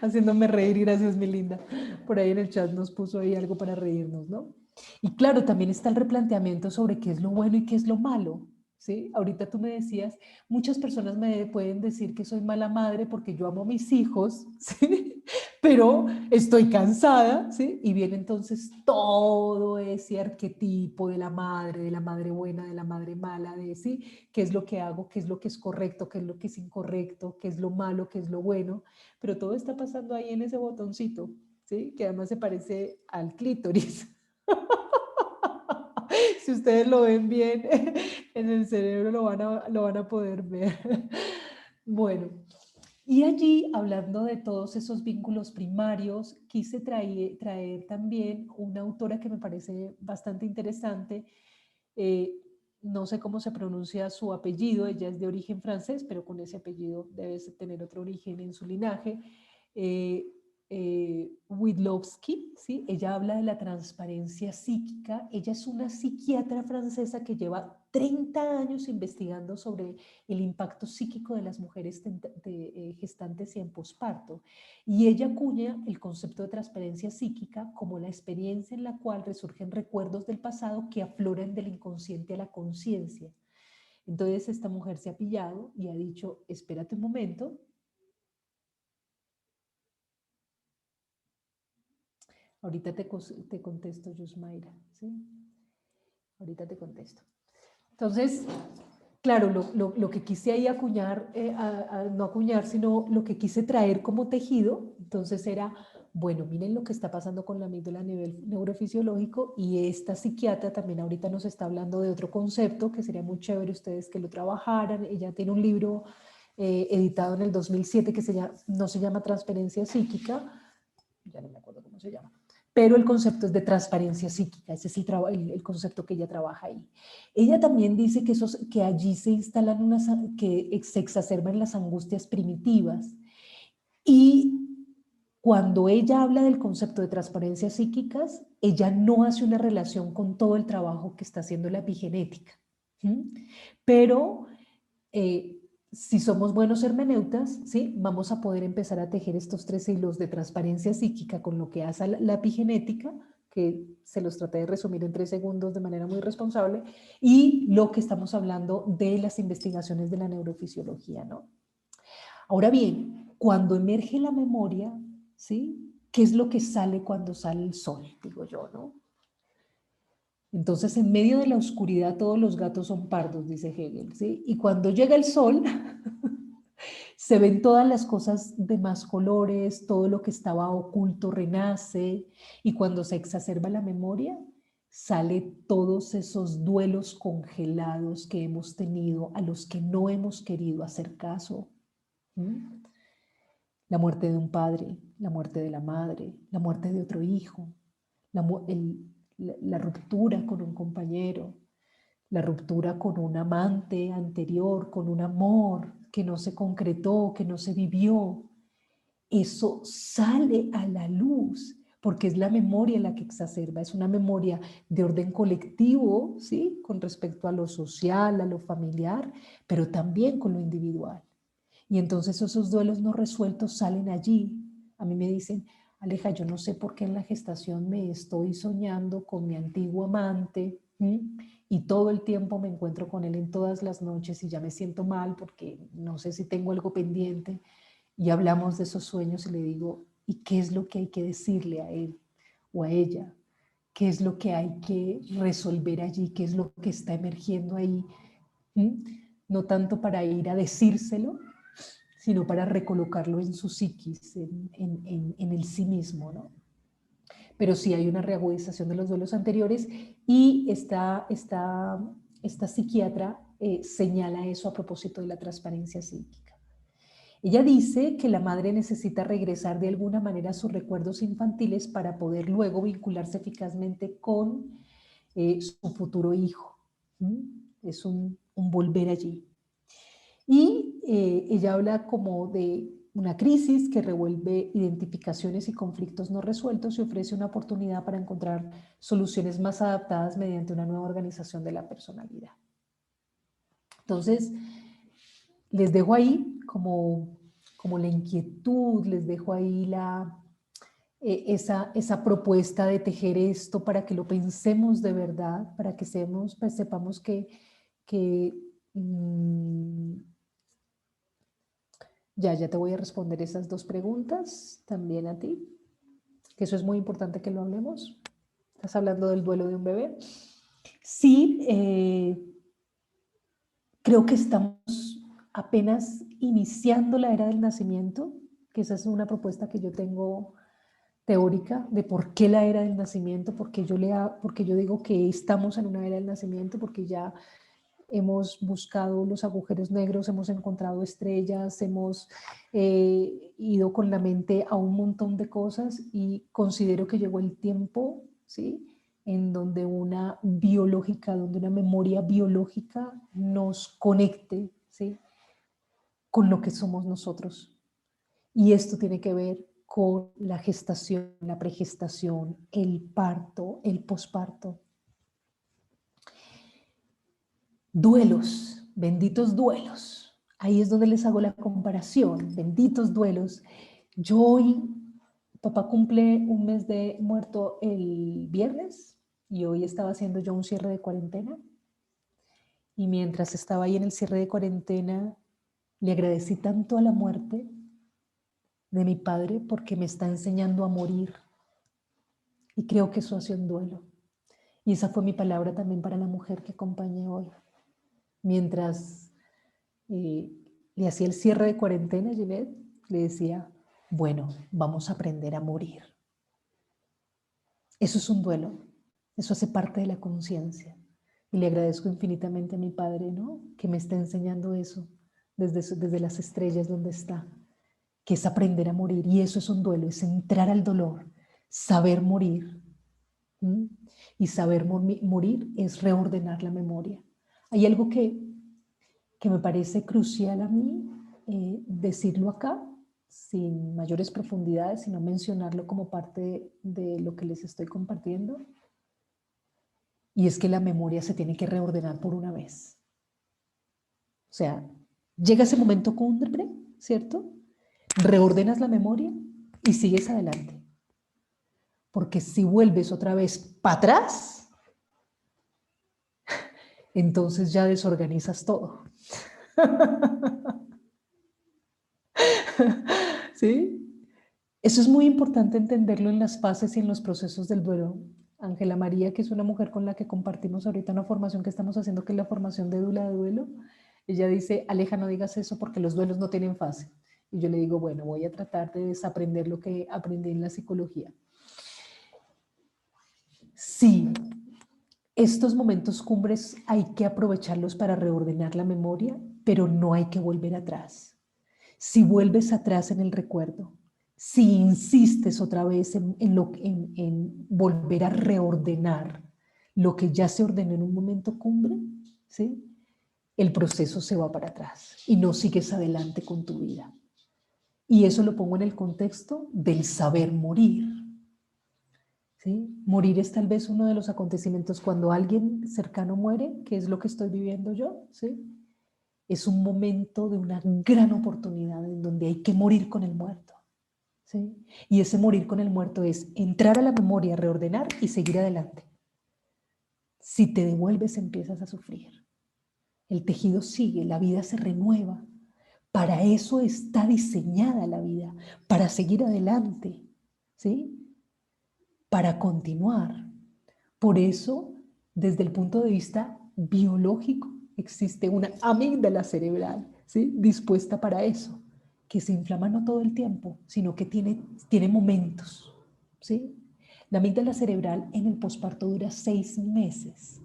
haciéndome reír, gracias mi linda. Por ahí en el chat nos puso ahí algo para reírnos, ¿no? Y claro, también está el replanteamiento sobre qué es lo bueno y qué es lo malo, ¿sí? Ahorita tú me decías, muchas personas me pueden decir que soy mala madre porque yo amo a mis hijos, ¿sí? Pero estoy cansada, ¿sí? Y viene entonces todo ese arquetipo de la madre buena, de la madre mala, de, ¿sí? ¿Qué es lo que hago? ¿Qué es lo que es correcto? ¿Qué es lo que es incorrecto? ¿Qué es lo malo? ¿Qué es lo bueno? Pero todo está pasando ahí en ese botoncito, ¿sí? Que además se parece al clítoris. Si ustedes lo ven bien en el cerebro lo van a poder ver. Bueno, y allí, hablando de todos esos vínculos primarios, quise traer también una autora que me parece bastante interesante. Eh, no sé cómo se pronuncia su apellido, ella es de origen francés, pero con ese apellido debe tener otro origen en su linaje. Eh, Widlowski, ¿sí? Ella habla de la transparencia psíquica. Ella es una psiquiatra francesa que lleva 30 años investigando sobre el impacto psíquico de las mujeres gestantes y en posparto. Y ella acuña el concepto de transparencia psíquica como la experiencia en la cual resurgen recuerdos del pasado que afloran del inconsciente a la conciencia. Entonces esta mujer se ha pillado y ha dicho, espérate un momento, ahorita te contesto, Yusmaira, ¿sí? Ahorita te contesto. Entonces, claro, lo que quise ahí acuñar, no acuñar, sino lo que quise traer como tejido, entonces era, bueno, miren lo que está pasando con la amígdala a nivel neurofisiológico, y esta psiquiatra también ahorita nos está hablando de otro concepto que sería muy chévere ustedes que lo trabajaran. Ella tiene un libro editado en el 2007 que no se llama Transferencia Psíquica, ya no me acuerdo cómo se llama, pero el concepto es de transparencia psíquica, ese es el concepto que ella trabaja ahí. Ella también dice que allí se instalan que se exacerban las angustias primitivas, y cuando ella habla del concepto de transparencia psíquicas, ella no hace una relación con todo el trabajo que está haciendo la epigenética, ¿sí? Pero si somos buenos hermeneutas, ¿sí? Vamos a poder empezar a tejer estos 3 hilos de transparencia psíquica con lo que hace la epigenética, que se los traté de resumir en 3 segundos de manera muy responsable, y lo que estamos hablando de las investigaciones de la neurofisiología, ¿no? Ahora bien, cuando emerge la memoria, ¿sí? ¿qué es lo que sale cuando sale el sol? Digo yo, ¿no? Entonces, en medio de la oscuridad todos los gatos son pardos, dice Hegel, ¿sí? Y cuando llega el sol, se ven todas las cosas de más colores, todo lo que estaba oculto renace, y cuando se exacerba la memoria, sale todos esos duelos congelados que hemos tenido, a los que no hemos querido hacer caso. ¿Mm? La muerte de un padre, la muerte de la madre, la muerte de otro hijo, la ruptura con un compañero, la ruptura con un amante anterior, con un amor que no se concretó, que no se vivió. Eso sale a la luz porque es la memoria la que exacerba, es una memoria de orden colectivo, ¿sí? Con respecto a lo social, a lo familiar, pero también con lo individual. Y entonces esos duelos no resueltos salen allí. A mí me dicen, Aleja, yo no sé por qué en la gestación me estoy soñando con mi antiguo amante, y todo el tiempo me encuentro con él en todas las noches y ya me siento mal porque no sé si tengo algo pendiente. Y hablamos de esos sueños y le digo, ¿y qué es lo que hay que decirle a él o a ella? ¿Qué es lo que hay que resolver allí? ¿Qué es lo que está emergiendo ahí? No tanto para ir a decírselo, sino para recolocarlo en su psiquis, en el sí mismo, ¿no? Pero sí hay una reagudización de los duelos anteriores y esta psiquiatra señala eso a propósito de la transparencia psíquica. Ella dice que la madre necesita regresar de alguna manera a sus recuerdos infantiles para poder luego vincularse eficazmente con su futuro hijo. Es un volver allí. Y ella habla como de una crisis que revuelve identificaciones y conflictos no resueltos y ofrece una oportunidad para encontrar soluciones más adaptadas mediante una nueva organización de la personalidad. Entonces, les dejo ahí como la inquietud, les dejo ahí esa propuesta de tejer esto para que lo pensemos de verdad, para que sepamos que ya te voy a responder esas dos preguntas también a ti, que eso es muy importante que lo hablemos. Estás hablando del duelo de un bebé. Sí, creo que estamos apenas iniciando la era del nacimiento, que esa es una propuesta que yo tengo teórica de por qué la era del nacimiento, porque yo digo que estamos en una era del nacimiento, porque ya hemos buscado los agujeros negros, hemos encontrado estrellas, hemos ido con la mente a un montón de cosas y considero que llegó el tiempo, ¿sí?, en donde una memoria biológica nos conecte, ¿sí?, con lo que somos nosotros. Y esto tiene que ver con la gestación, la pregestación, el parto, el posparto. Duelos, benditos duelos. Ahí es donde les hago la comparación, benditos duelos. Papá cumple un mes de muerto el viernes y hoy estaba haciendo yo un cierre de cuarentena. Y mientras estaba ahí en el cierre de cuarentena, le agradecí tanto a la muerte de mi padre porque me está enseñando a morir. Y creo que eso hace un duelo. Y esa fue mi palabra también para la mujer que acompañé hoy. Mientras le hacía el cierre de cuarentena, Ginette, le decía, bueno, vamos a aprender a morir. Eso es un duelo, eso hace parte de la conciencia. Y le agradezco infinitamente a mi padre, ¿no?, que me está enseñando eso desde las estrellas donde está, que es aprender a morir. Y eso es un duelo, es entrar al dolor, saber morir. Y saber morir es reordenar la memoria. Hay algo que me parece crucial a mí decirlo acá, sin mayores profundidades, sino mencionarlo como parte de lo que les estoy compartiendo, y es que la memoria se tiene que reordenar por una vez. O sea, llega ese momento cúspide, ¿cierto? Reordenas la memoria y sigues adelante. Porque si vuelves otra vez para atrás, entonces ya desorganizas todo. ¿Sí? Eso es muy importante entenderlo en las fases y en los procesos del duelo. Ángela María, que es una mujer con la que compartimos ahorita una formación que estamos haciendo, que es la formación de dula de duelo, ella dice, Aleja, no digas eso porque los duelos no tienen fase. Y yo le digo, bueno, voy a tratar de desaprender lo que aprendí en la psicología. Sí, estos momentos cumbres hay que aprovecharlos para reordenar la memoria, pero no hay que volver atrás. Si vuelves atrás en el recuerdo, si insistes otra vez en volver a reordenar lo que ya se ordenó en un momento cumbre, ¿sí? El proceso se va para atrás y no sigues adelante con tu vida. Y eso lo pongo en el contexto del saber morir. ¿Sí? Morir es tal vez uno de los acontecimientos cuando alguien cercano muere, que es lo que estoy viviendo yo, ¿sí? Es un momento de una gran oportunidad en donde hay que morir con el muerto, ¿sí? Y ese morir con el muerto es entrar a la memoria, reordenar y seguir adelante. Si te devuelves, empiezas a sufrir. El tejido sigue, la vida se renueva. Para eso está diseñada la vida, para seguir adelante, ¿sí? Para continuar. Por eso, desde el punto de vista biológico, existe una amígdala cerebral, ¿sí? Dispuesta para eso, que se inflama no todo el tiempo, sino que tiene momentos, ¿sí? La amígdala cerebral en el posparto dura 6 meses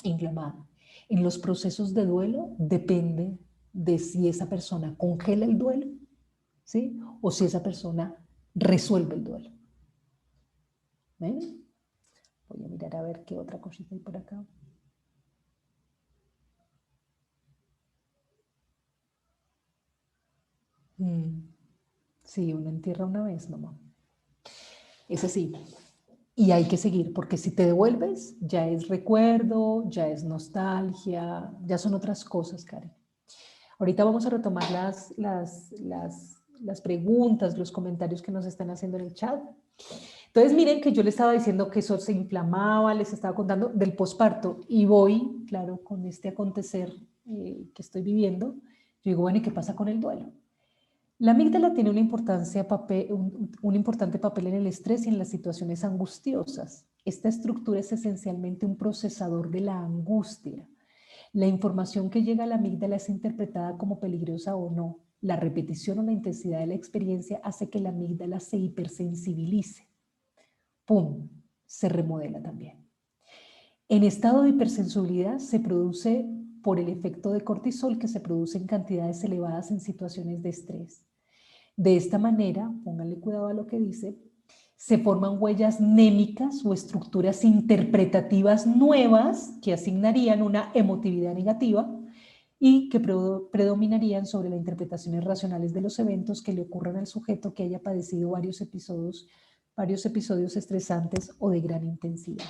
inflamada. En los procesos de duelo depende de si esa persona congela el duelo, ¿sí? O si esa persona resuelve el duelo. ¿Ven? Voy a mirar a ver qué otra cosita hay por acá. Sí, uno entierra una vez, mamá. Es así. Y hay que seguir, porque si te devuelves, ya es recuerdo, ya es nostalgia, ya son otras cosas, Karen. Ahorita vamos a retomar las preguntas, los comentarios que nos están haciendo en el chat. Entonces miren que yo les estaba diciendo que eso se inflamaba, les estaba contando del posparto y voy, claro, con este acontecer que estoy viviendo, yo digo, bueno, ¿y qué pasa con el duelo? La amígdala tiene un importante papel en el estrés y en las situaciones angustiosas. Esta estructura es esencialmente un procesador de la angustia. La información que llega a la amígdala es interpretada como peligrosa o no. La repetición o la intensidad de la experiencia hace que la amígdala se hipersensibilice. ¡Pum! Se remodela también. En estado de hipersensibilidad se produce por el efecto de cortisol que se produce en cantidades elevadas en situaciones de estrés. De esta manera, pónganle cuidado a lo que dice, se forman huellas némicas o estructuras interpretativas nuevas que asignarían una emotividad negativa y que predominarían sobre las interpretaciones racionales de los eventos que le ocurran al sujeto que haya padecido varios episodios estresantes o de gran intensidad.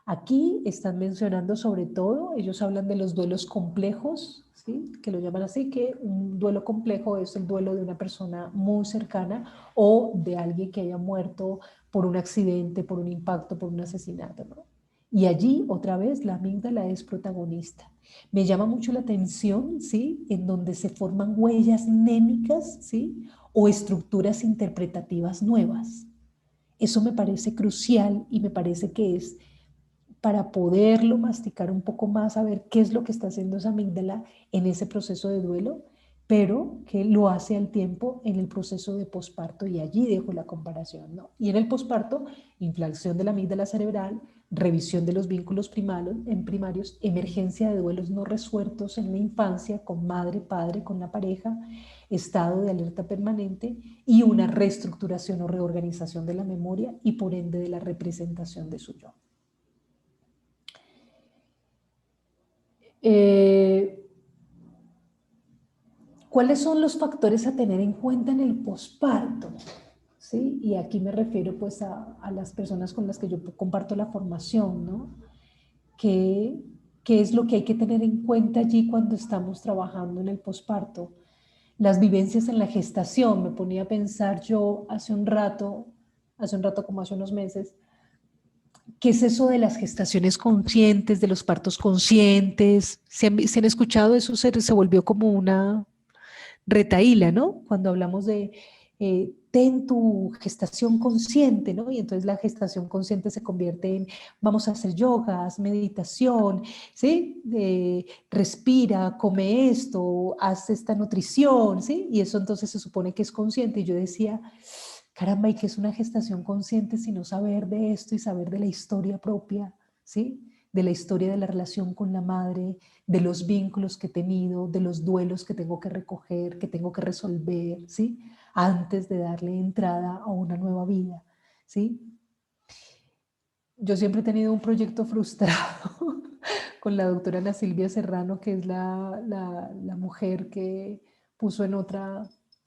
Aquí están mencionando sobre todo, ellos hablan de los duelos complejos, ¿sí? Que lo llaman así, que un duelo complejo es el duelo de una persona muy cercana o de alguien que haya muerto por un accidente, por un impacto, por un asesinato, ¿no? Y allí, otra vez, la amígdala es protagonista. Me llama mucho la atención, ¿sí? En donde se forman huellas némicas, ¿sí? O estructuras interpretativas nuevas. Eso me parece crucial y me parece que es para poderlo masticar un poco más, a ver qué es lo que está haciendo esa amígdala en ese proceso de duelo, pero que lo hace al tiempo en el proceso de posparto, y allí dejo la comparación, ¿no? Y en el posparto, inflación de la amígdala cerebral, revisión de los vínculos primarios, emergencia de duelos no resueltos en la infancia con madre, padre, con la pareja, estado de alerta permanente y una reestructuración o reorganización de la memoria y por ende de la representación de su yo. ¿Cuáles son los factores a tener en cuenta en el posparto? ¿Sí? Y aquí me refiero pues a las personas con las que yo comparto la formación, ¿no? ¿Qué es lo que hay que tener en cuenta allí cuando estamos trabajando en el posparto? Las vivencias en la gestación, me ponía a pensar yo hace un rato como hace unos meses, ¿qué es eso de las gestaciones conscientes, de los partos conscientes? ¿Se han escuchado eso? Se volvió como una retaíla, ¿no? Cuando hablamos de ten tu gestación consciente, ¿no? Y entonces la gestación consciente se convierte en, vamos a hacer yoga, haz meditación, ¿sí? Respira, come esto, haz esta nutrición, ¿sí? Y eso entonces se supone que es consciente. Y yo decía, caramba, ¿y qué es una gestación consciente sino saber de esto y saber de la historia propia, ¿sí? De la historia de la relación con la madre, de los vínculos que he tenido, de los duelos que tengo que recoger, que tengo que resolver, ¿sí? Antes de darle entrada a una nueva vida, ¿sí? Yo siempre he tenido un proyecto frustrado con la doctora Ana Silvia Serrano, que es la mujer que puso en otro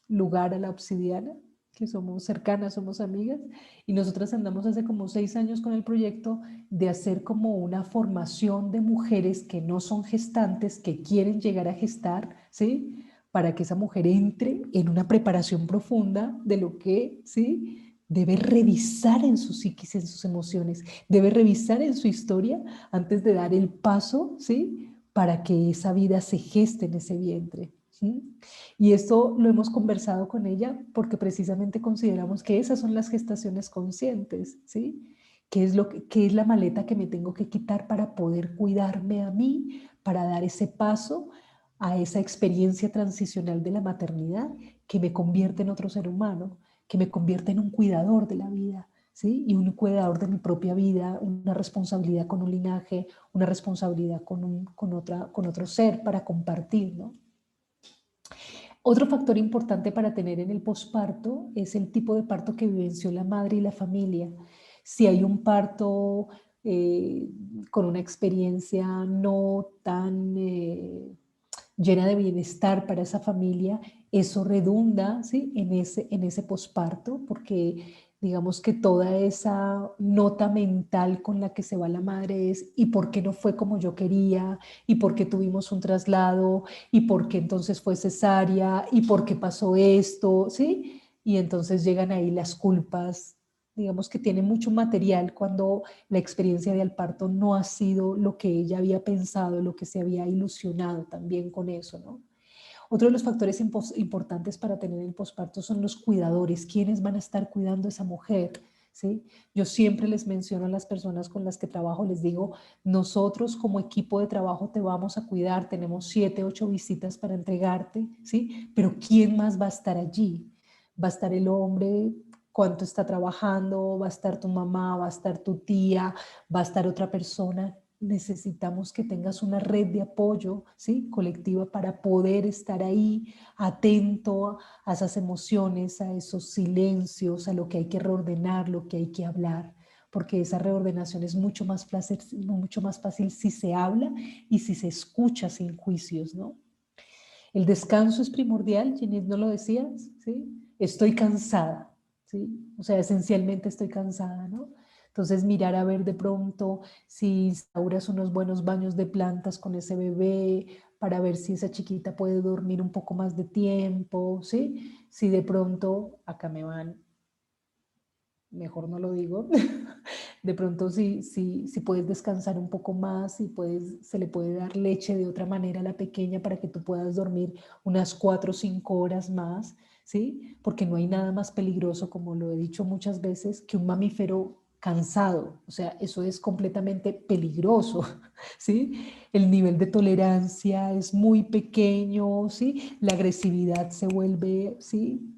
lugar a la obsidiana, que somos cercanas, somos amigas, y nosotras andamos hace como 6 años con el proyecto de hacer como una formación de mujeres que no son gestantes, que quieren llegar a gestar, ¿sí? Para que esa mujer entre en una preparación profunda de lo que, ¿sí? Debe revisar en su psiquis, en sus emociones, debe revisar en su historia antes de dar el paso, ¿sí? Para que esa vida se geste en ese vientre. ¿Sí? Y esto lo hemos conversado con ella porque precisamente consideramos que esas son las gestaciones conscientes, ¿sí? ¿Qué es la maleta que me tengo que quitar para poder cuidarme a mí, para dar ese paso a esa experiencia transicional de la maternidad que me convierte en otro ser humano, que me convierte en un cuidador de la vida, ¿sí? Y un cuidador de mi propia vida, una responsabilidad con un linaje, una responsabilidad con otro ser para compartir, ¿no? Otro factor importante para tener en el posparto es el tipo de parto que vivenció la madre y la familia. Si hay un parto eh, con una experiencia no tan llena de bienestar para esa familia, eso redunda, ¿sí? en ese posparto, porque digamos que toda esa nota mental con la que se va la madre es ¿y por qué no fue como yo quería? ¿Y por qué tuvimos un traslado? ¿Y por qué entonces fue cesárea? ¿Y por qué pasó esto? ¿Sí? Y entonces llegan ahí las culpas, digamos que tiene mucho material cuando la experiencia del parto no ha sido lo que ella había pensado, lo que se había ilusionado también con eso, ¿no? Otro de los factores importantes para tener el posparto son los cuidadores, quiénes van a estar cuidando a esa mujer, ¿sí? Yo siempre les menciono a las personas con las que trabajo, les digo, nosotros como equipo de trabajo te vamos a cuidar, tenemos 7, 8 visitas para entregarte, ¿sí? Pero ¿quién más va a estar allí? Va a estar el hombre, cuánto está trabajando, va a estar tu mamá, va a estar tu tía, va a estar otra persona. Necesitamos que tengas una red de apoyo, ¿sí? Colectiva para poder estar ahí atento a esas emociones, a esos silencios, a lo que hay que reordenar, lo que hay que hablar, porque esa reordenación es mucho más fácil si se habla y si se escucha sin juicios, ¿no? El descanso es primordial, Ginette, ¿no lo decías? ¿Sí? Estoy cansada, ¿sí? O sea, esencialmente estoy cansada, ¿no? Entonces mirar a ver de pronto si instauras unos buenos baños de plantas con ese bebé para ver si esa chiquita puede dormir un poco más de tiempo, ¿sí? Si de pronto, acá me van, mejor no lo digo, de pronto si puedes descansar un poco más, si puedes, se le puede dar leche de otra manera a la pequeña para que tú puedas dormir unas 4 o 5 horas más, ¿sí? Porque no hay nada más peligroso, como lo he dicho muchas veces, que un mamífero cansado, o sea, eso es completamente peligroso, ¿sí? El nivel de tolerancia es muy pequeño, ¿sí? La agresividad se vuelve, ¿sí?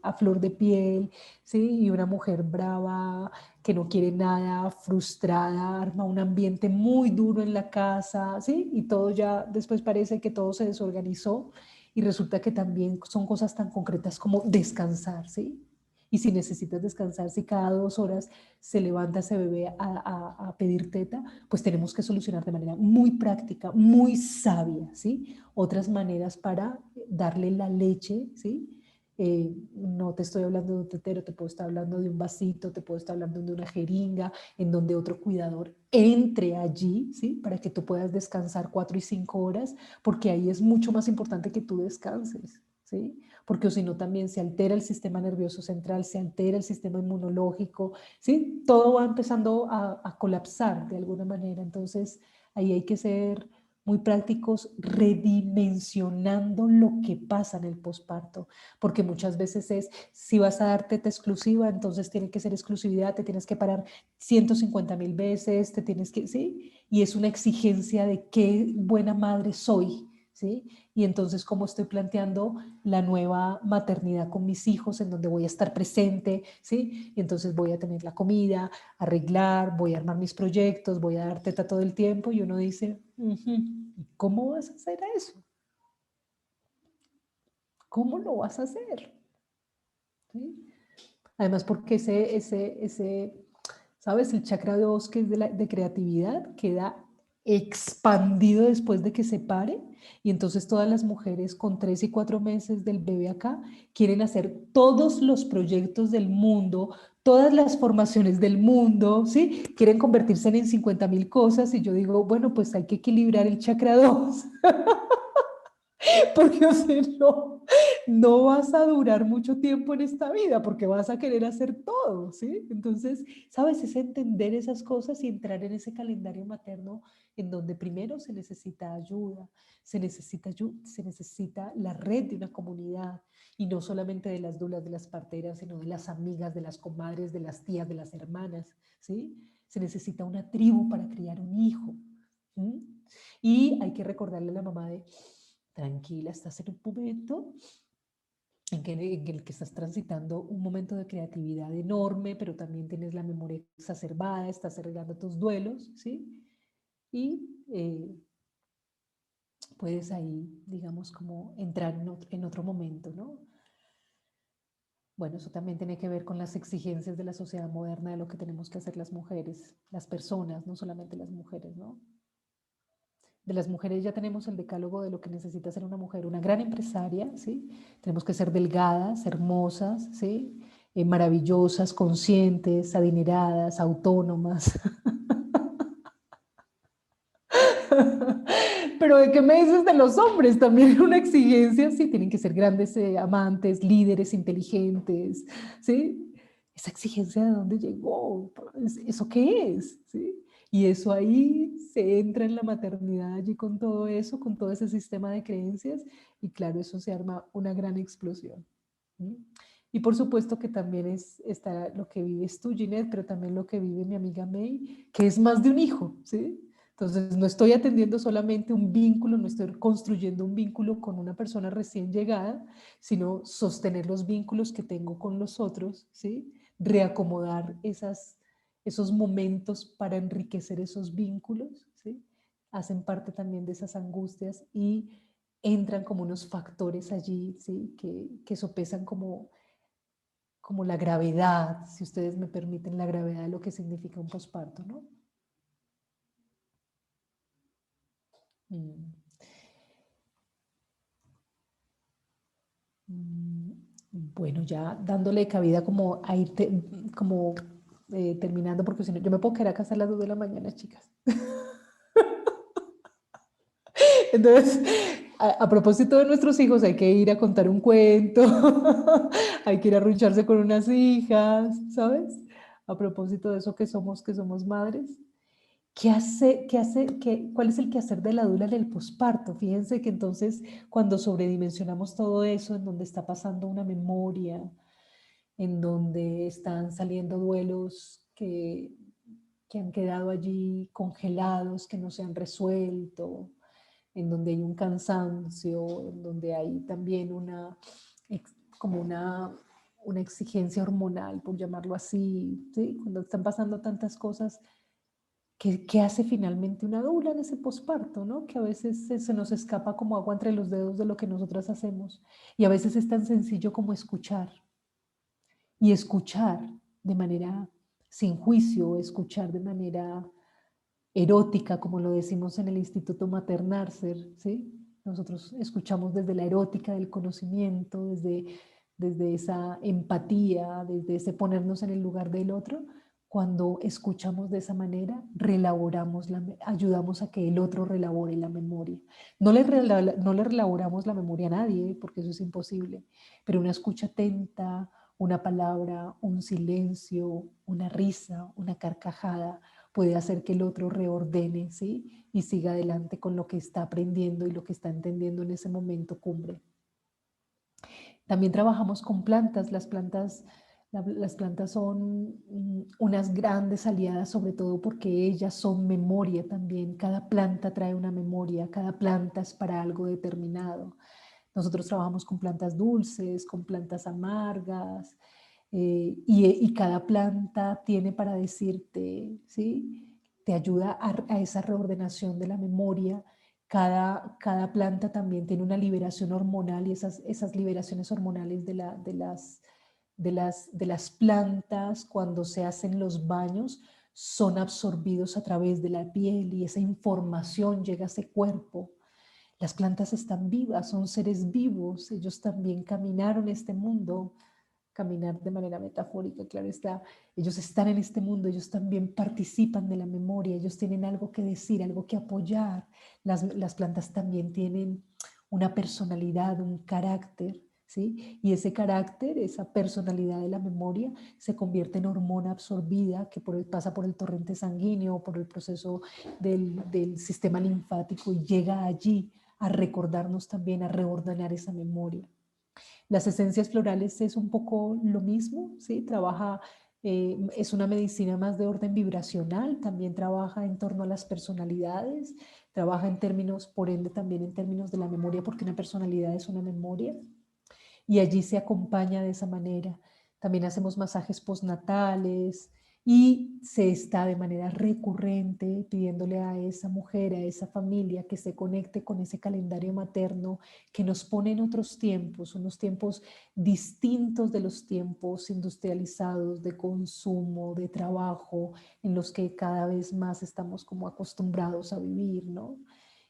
A flor de piel, ¿sí? Y una mujer brava que no quiere nada, frustrada, arma un ambiente muy duro en la casa, ¿sí? Y todo ya después parece que todo se desorganizó y resulta que también son cosas tan concretas como descansar, ¿sí? Y si necesitas descansar, si cada 2 horas se levanta ese bebé a pedir teta, pues tenemos que solucionar de manera muy práctica, muy sabia, ¿sí? Otras maneras para darle la leche, ¿sí? No te estoy hablando de un tetero, te puedo estar hablando de un vasito, te puedo estar hablando de una jeringa, en donde otro cuidador entre allí, ¿sí? Para que tú puedas descansar 4 y 5 horas, porque ahí es mucho más importante que tú descanses, ¿sí? Porque si no también se altera el sistema nervioso central, se altera el sistema inmunológico, ¿sí? Todo va empezando a colapsar de alguna manera, entonces ahí hay que ser muy prácticos, redimensionando lo que pasa en el posparto, porque muchas veces es, si vas a dar teta exclusiva, entonces tiene que ser exclusividad, te tienes que parar 150.000 veces, te tienes que, ¿sí? Y es una exigencia de qué buena madre soy, ¿sí? Y entonces, ¿cómo estoy planteando la nueva maternidad con mis hijos, en donde voy a estar presente, ¿sí? Y entonces voy a tener la comida, arreglar, voy a armar mis proyectos, voy a dar teta todo el tiempo, y uno dice, ¿cómo vas a hacer eso? ¿Cómo lo vas a hacer? ¿Sí? Además, porque ¿sabes? El chakra 2, que es de creatividad, queda expandido después de que se pare, y entonces todas las mujeres con 3 y 4 meses del bebé acá quieren hacer todos los proyectos del mundo, todas las formaciones del mundo, ¿sí? Quieren convertirse en 50.000 cosas, y yo digo, bueno, pues hay que equilibrar el chakra 2. Porque si no, no vas a durar mucho tiempo en esta vida, porque vas a querer hacer todo, ¿sí? Entonces, ¿sabes? Es entender esas cosas y entrar en ese calendario materno, en donde primero se necesita ayuda, se necesita la red de una comunidad, y no solamente de las dulas, de las parteras, sino de las amigas, de las comadres, de las tías, de las hermanas, ¿sí? Se necesita una tribu para criar un hijo. ¿Sí? Y hay que recordarle a la mamá de, tranquila, estás en un momento en el que estás transitando un momento de creatividad enorme, pero también tienes la memoria exacerbada, estás arreglando tus duelos, ¿sí? Y puedes ahí, digamos, como entrar en otro momento, ¿no? Bueno, eso también tiene que ver con las exigencias de la sociedad moderna, de lo que tenemos que hacer las mujeres, las personas, no solamente las mujeres, ¿no? De las mujeres ya tenemos el decálogo de lo que necesita ser una mujer, una gran empresaria, ¿sí? Tenemos que ser delgadas, hermosas, ¿sí? Maravillosas, conscientes, adineradas, autónomas. Pero ¿de qué me dices de los hombres? También una exigencia, sí, tienen que ser grandes amantes, líderes, inteligentes, ¿sí? Esa exigencia, ¿de dónde llegó? ¿Eso qué es? ¿Sí? Y eso ahí se entra en la maternidad allí con todo eso, con todo ese sistema de creencias, y claro, eso se arma una gran explosión. ¿Sí? Y por supuesto que también está lo que vives tú, Ginette, pero también lo que vive mi amiga May, que es más de un hijo, ¿sí? Entonces, no estoy atendiendo solamente un vínculo, no estoy construyendo un vínculo con una persona recién llegada, sino sostener los vínculos que tengo con los otros, ¿sí? Reacomodar esos momentos para enriquecer esos vínculos, ¿sí? Hacen parte también de esas angustias, y entran como unos factores allí, ¿sí? Que sopesan como la gravedad, si ustedes me permiten, la gravedad de lo que significa un posparto, ¿no? Mm. Mm, Bueno, ya dándole cabida como a ir como terminando, porque si no, yo me puedo quedar acá hasta las 2 de la mañana, chicas. Entonces, a propósito de nuestros hijos, hay que ir a contar un cuento, hay que ir a arruncharse con unas hijas, ¿sabes? A propósito de eso que somos madres. ¿Cuál es el quehacer de la dula en el posparto? Fíjense que entonces, cuando sobredimensionamos todo eso, en donde está pasando una memoria, en donde están saliendo duelos que han quedado allí congelados, que no se han resuelto, en donde hay un cansancio, en donde hay también como una exigencia hormonal, por llamarlo así, ¿sí? Cuando están pasando tantas cosas, ¿qué hace finalmente una dula en ese posparto, ¿no? Que a veces se nos escapa como agua entre los dedos de lo que nosotras hacemos, y a veces es tan sencillo como escuchar, y escuchar de manera sin juicio, escuchar de manera erótica, como lo decimos en el Instituto Maternarcer, ¿sí? Nosotros escuchamos desde la erótica del conocimiento, desde esa empatía, desde ese ponernos en el lugar del otro. Cuando escuchamos de esa manera, ayudamos a que el otro relabore la memoria. No le relaboramos la memoria a nadie, porque eso es imposible, pero una escucha atenta, una palabra, un silencio, una risa, una carcajada, puede hacer que el otro reordene, ¿sí? Y siga adelante con lo que está aprendiendo y lo que está entendiendo en ese momento cumbre. También trabajamos con plantas. Las plantas son unas grandes aliadas, sobre todo porque ellas son memoria también. Cada planta trae una memoria, cada planta es para algo determinado. Nosotros trabajamos con plantas dulces, con plantas amargas, y cada planta tiene para decirte, ¿sí? Te ayuda a esa reordenación de la memoria. Cada planta también tiene una liberación hormonal y esas liberaciones hormonales de las plantas cuando se hacen los baños son absorbidos a través de la piel y esa información llega a ese cuerpo. Las plantas están vivas, son seres vivos, ellos también caminaron este mundo, caminar de manera metafórica, claro está, ellos están en este mundo, ellos también participan de la memoria, ellos tienen algo que decir, algo que apoyar. Las plantas también tienen una personalidad, un carácter, ¿sí? Y ese carácter, esa personalidad de la memoria se convierte en hormona absorbida que pasa por el torrente sanguíneo, por el proceso del sistema linfático y llega allí a recordarnos también, a reordenar esa memoria. Las esencias florales es un poco lo mismo, ¿sí? Es una medicina más de orden vibracional, también trabaja en torno a las personalidades, trabaja en términos, por ende también en términos de la memoria, porque una personalidad es una memoria, y allí se acompaña de esa manera. También hacemos masajes postnatales y se está de manera recurrente pidiéndole a esa mujer, a esa familia que se conecte con ese calendario materno que nos pone en otros tiempos, unos tiempos distintos de los tiempos industrializados de consumo, de trabajo, en los que cada vez más estamos como acostumbrados a vivir, ¿no?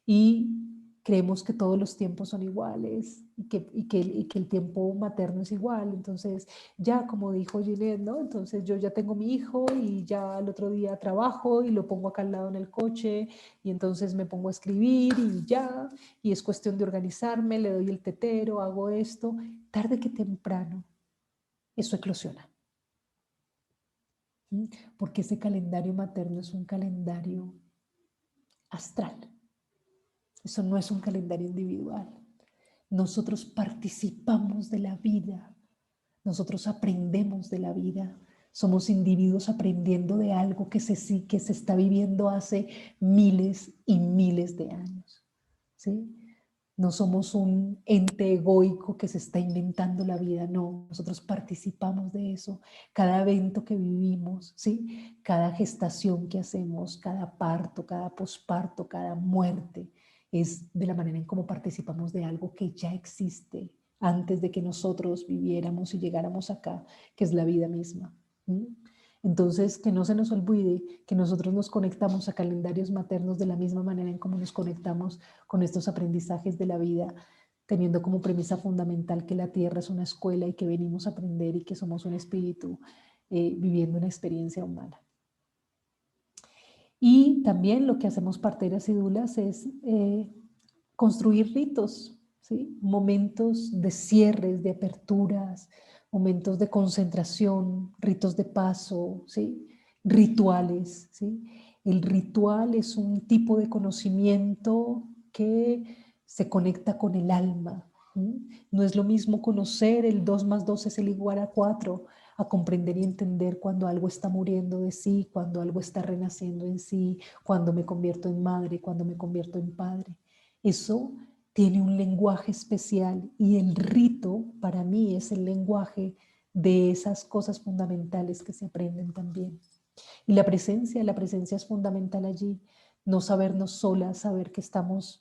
Y creemos que todos los tiempos son iguales y que el tiempo materno es igual. Entonces, ya como dijo Ginette, ¿no? Entonces yo ya tengo mi hijo y ya el otro día trabajo y lo pongo acá al lado en el coche y entonces me pongo a escribir y ya, y es cuestión de organizarme, le doy el tetero, hago esto. Tarde que temprano, eso eclosiona. ¿Mm? Porque ese calendario materno es un calendario astral. Eso no es un calendario individual. Nosotros participamos de la vida, nosotros aprendemos de la vida, somos individuos aprendiendo de algo que se está viviendo hace miles y miles de años, ¿sí? No somos un ente egoico que se está inventando la vida, no, nosotros participamos de eso. Cada evento que vivimos, ¿sí? Cada gestación que hacemos, cada parto, cada posparto, cada muerte, es de la manera en cómo participamos de algo que ya existe antes de que nosotros viviéramos y llegáramos acá, que es la vida misma. Entonces, que no se nos olvide que nosotros nos conectamos a calendarios maternos de la misma manera en cómo nos conectamos con estos aprendizajes de la vida, teniendo como premisa fundamental que la tierra es una escuela y que venimos a aprender y que somos un espíritu viviendo una experiencia humana. Y también lo que hacemos parteras y dulas es construir ritos, ¿sí? Momentos de cierres, de aperturas, momentos de concentración, ritos de paso, ¿sí? Rituales, ¿sí? El ritual es un tipo de conocimiento que se conecta con el alma. No es lo mismo conocer el 2 más 2 es el igual a 4, a comprender y entender cuando algo está muriendo de sí, cuando algo está renaciendo en sí, cuando me convierto en madre, cuando me convierto en padre. Eso tiene un lenguaje especial y el rito para mí es el lenguaje de esas cosas fundamentales que se aprenden también. Y la presencia es fundamental allí. No sabernos solas, saber que estamos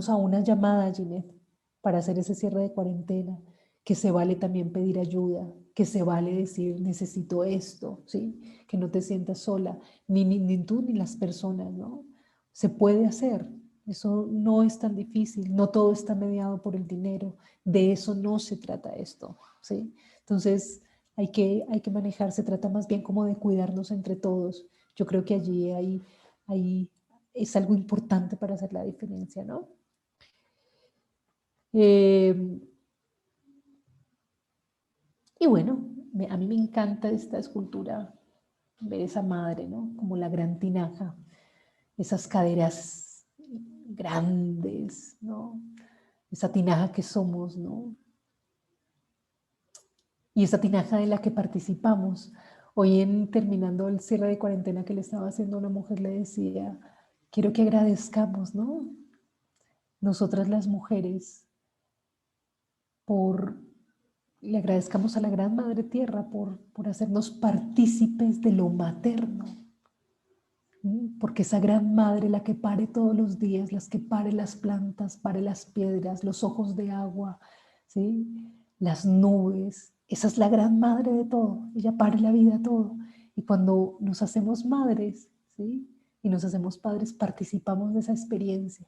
a una llamada, Ginette, para hacer ese cierre de cuarentena, que se vale también pedir ayuda, que se vale decir necesito esto, ¿sí? Que no te sientas sola, ni tú ni las personas, ¿no? Se puede hacer, eso no es tan difícil, no todo está mediado por el dinero, de eso no se trata esto, ¿sí? Entonces hay que manejar, se trata más bien como de cuidarnos entre todos. Yo creo que allí es algo importante para hacer la diferencia, ¿no? Y bueno, A mí me encanta esta escultura, ver esa madre, ¿no? Como la gran tinaja, esas caderas grandes, ¿no? Esa tinaja que somos, ¿no? Y esa tinaja de la que participamos. Hoy terminando el cierre de cuarentena que le estaba haciendo a una mujer, le decía, quiero que agradezcamos, ¿no? Nosotras las mujeres, le agradezcamos a la Gran Madre Tierra por hacernos partícipes de lo materno. Porque esa Gran Madre, la que pare todos los días, las que pare las plantas, pare las piedras, los ojos de agua, ¿sí? Las nubes, esa es la Gran Madre de todo, ella pare la vida todo. Y cuando nos hacemos madres, ¿sí? Y nos hacemos padres, participamos de esa experiencia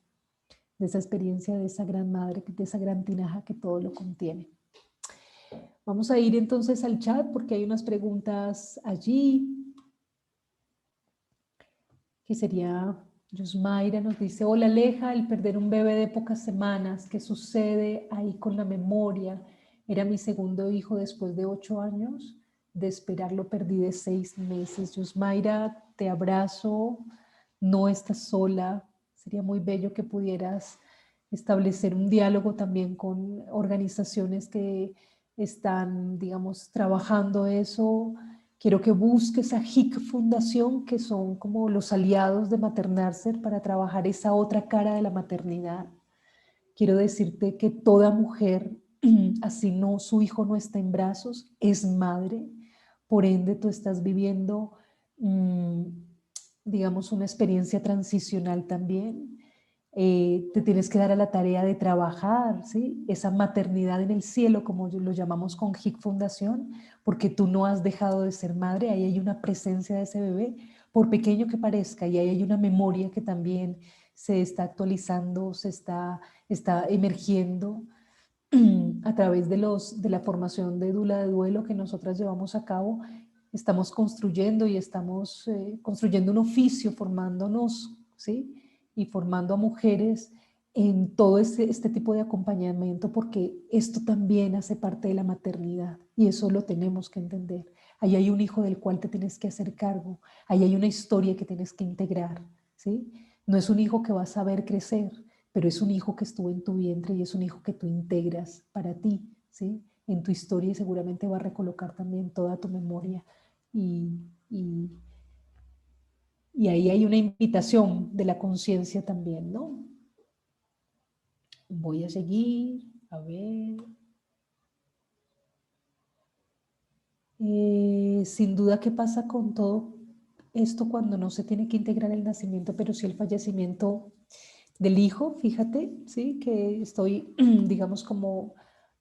de esa Gran Madre, de esa gran tinaja que todo lo contiene. Vamos a ir entonces al chat porque hay unas preguntas allí. Que sería, Yusmaira nos dice, hola Aleja, el perder un bebé de pocas semanas, ¿qué sucede ahí con la memoria? Era mi segundo hijo después de 8 años, de esperarlo perdí de 6 meses. Yusmaira, te abrazo, no estás sola, sería muy bello que pudieras establecer un diálogo también con organizaciones que están, digamos, trabajando eso. Quiero que busques a HIC Fundación, que son como los aliados de Maternarcer para trabajar esa otra cara de la maternidad. Quiero decirte que toda mujer, así no, su hijo no está en brazos, es madre. Por ende, tú estás viviendo, digamos, una experiencia transicional también. Te tienes que dar a la tarea de trabajar, ¿sí? Esa maternidad en el cielo, como lo llamamos con HIC Fundación, porque tú no has dejado de ser madre, ahí hay una presencia de ese bebé, por pequeño que parezca, y ahí hay una memoria que también se está actualizando, está emergiendo a través de la formación de Dula de Duelo que nosotras llevamos a cabo. Estamos construyendo y estamos construyendo un oficio, formándonos, ¿sí? Y formando a mujeres en todo este tipo de acompañamiento, porque esto también hace parte de la maternidad y eso lo tenemos que entender. Ahí hay un hijo del cual te tienes que hacer cargo, ahí hay una historia que tienes que integrar, ¿sí? No es un hijo que vas a ver crecer, pero es un hijo que estuvo en tu vientre y es un hijo que tú integras para ti, ¿sí? En tu historia y seguramente va a recolocar también toda tu memoria y, y, y ahí hay una invitación de la conciencia también, ¿no? Voy a seguir, a ver. Sin duda, ¿qué pasa con todo esto cuando no se tiene que integrar el nacimiento, pero sí el fallecimiento del hijo? Fíjate, sí, que estoy, digamos, como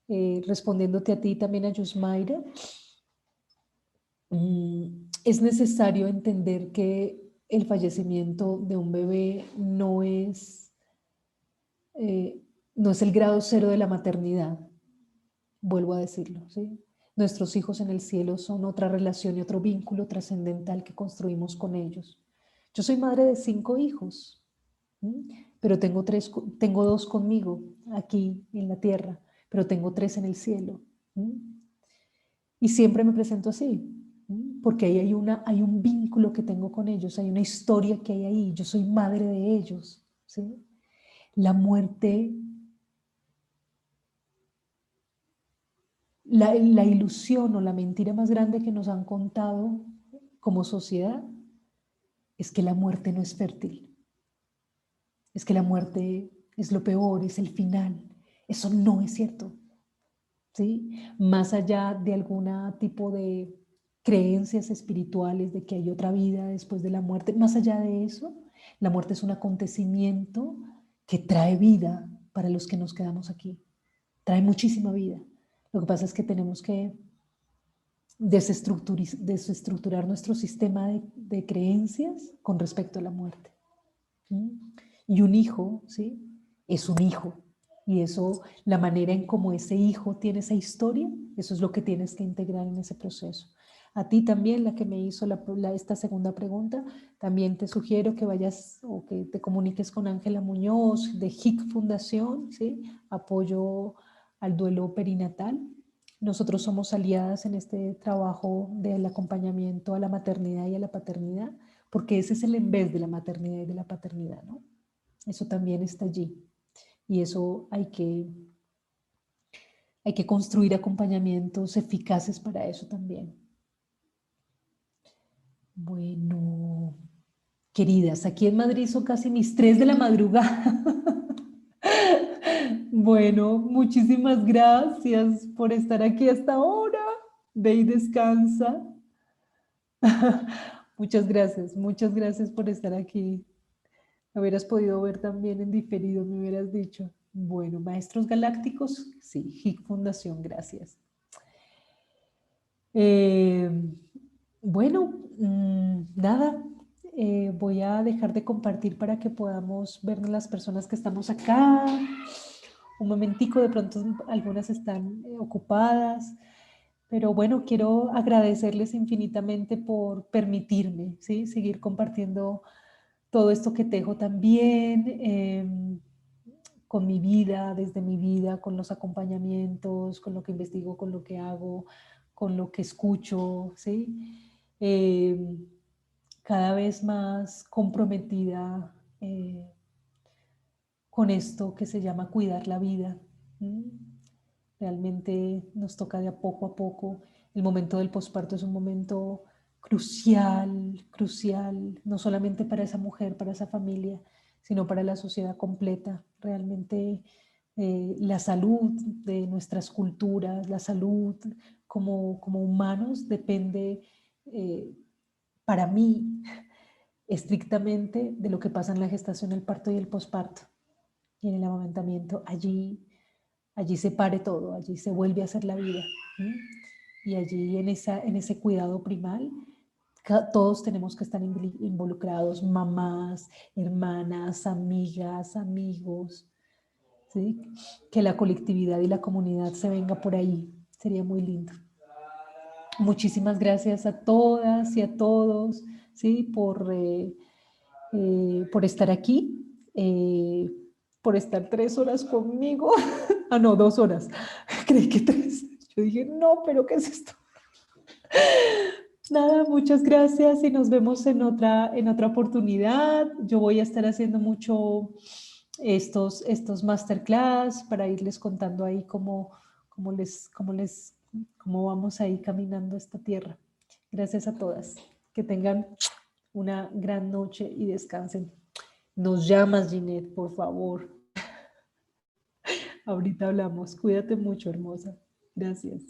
respondiéndote a ti también a Yusmaira. Es necesario entender que el fallecimiento de un bebé no es el grado cero de la maternidad, vuelvo a decirlo, ¿sí? Nuestros hijos en el cielo son otra relación y otro vínculo trascendental que construimos con ellos. Yo soy madre de 5 hijos, pero tengo 2 conmigo aquí en la tierra, pero tengo 3 en el cielo. Y siempre me presento así, porque ahí hay un vínculo que tengo con ellos, hay una historia que hay ahí, yo soy madre de ellos, ¿sí? La muerte, la ilusión o la mentira más grande que nos han contado como sociedad es que la muerte no es fértil, es que la muerte es lo peor, es el final. Eso no es cierto, ¿sí? Más allá de algún tipo de creencias espirituales de que hay otra vida después de la muerte, más allá de eso, la muerte es un acontecimiento que trae vida para los que nos quedamos aquí, trae muchísima vida. Lo que pasa es que tenemos que desestructurar nuestro sistema de creencias con respecto a la muerte. Y un hijo, ¿sí? Es un hijo. Y eso, la manera en cómo ese hijo tiene esa historia, eso es lo que tienes que integrar en ese proceso. A ti también, la que me hizo esta segunda pregunta, también te sugiero que vayas o que te comuniques con Ángela Muñoz de HIC Fundación, ¿sí? Apoyo al duelo perinatal. Nosotros somos aliadas en este trabajo del acompañamiento a la maternidad y a la paternidad, porque ese es el en vez de la maternidad y de la paternidad, ¿no? Eso también está allí. Y eso hay que construir acompañamientos eficaces para eso también. Bueno, queridas, aquí en Madrid son casi mis 3 de la madrugada. Bueno, muchísimas gracias por estar aquí hasta ahora. Ve y descansa. Muchas gracias por estar aquí. Me hubieras podido ver también en diferido, me hubieras dicho. Bueno, Maestros Galácticos, sí, HIC Fundación, gracias. Bueno, nada, voy a dejar de compartir para que podamos ver las personas que estamos acá. Un momentico, de pronto algunas están ocupadas, pero bueno, quiero agradecerles infinitamente por permitirme, ¿sí? Seguir compartiendo todo esto que tejo también, con mi vida, desde mi vida, con los acompañamientos, con lo que investigo, con lo que hago, con lo que escucho, ¿sí? Cada vez más comprometida con esto que se llama cuidar la vida. Realmente nos toca de a poco. El momento del posparto es un momento crucial, no solamente para esa mujer, para esa familia, sino para la sociedad completa. Realmente la salud de nuestras culturas, la salud como humanos depende, para mí, estrictamente de lo que pasa en la gestación, el parto y el posparto. Y en el amamantamiento, allí se pare todo, allí se vuelve a hacer la vida. ¿Sí? Y allí en ese cuidado primal, todos tenemos que estar involucrados, mamás, hermanas, amigas, amigos, ¿sí? Que la colectividad y la comunidad se venga por ahí, sería muy lindo. Muchísimas gracias a todas y a todos, ¿sí? Por estar aquí, por estar 3 horas conmigo. Ah, no, 2 horas. Creí que 3. Yo dije, no, pero ¿qué es esto? Nada, muchas gracias y nos vemos en otra oportunidad. Yo voy a estar haciendo mucho estos masterclass para irles contando ahí cómo vamos ahí caminando esta tierra. Gracias a todas. Que tengan una gran noche y descansen. Nos llamas, Ginette, por favor. Ahorita hablamos. Cuídate mucho, hermosa. Gracias.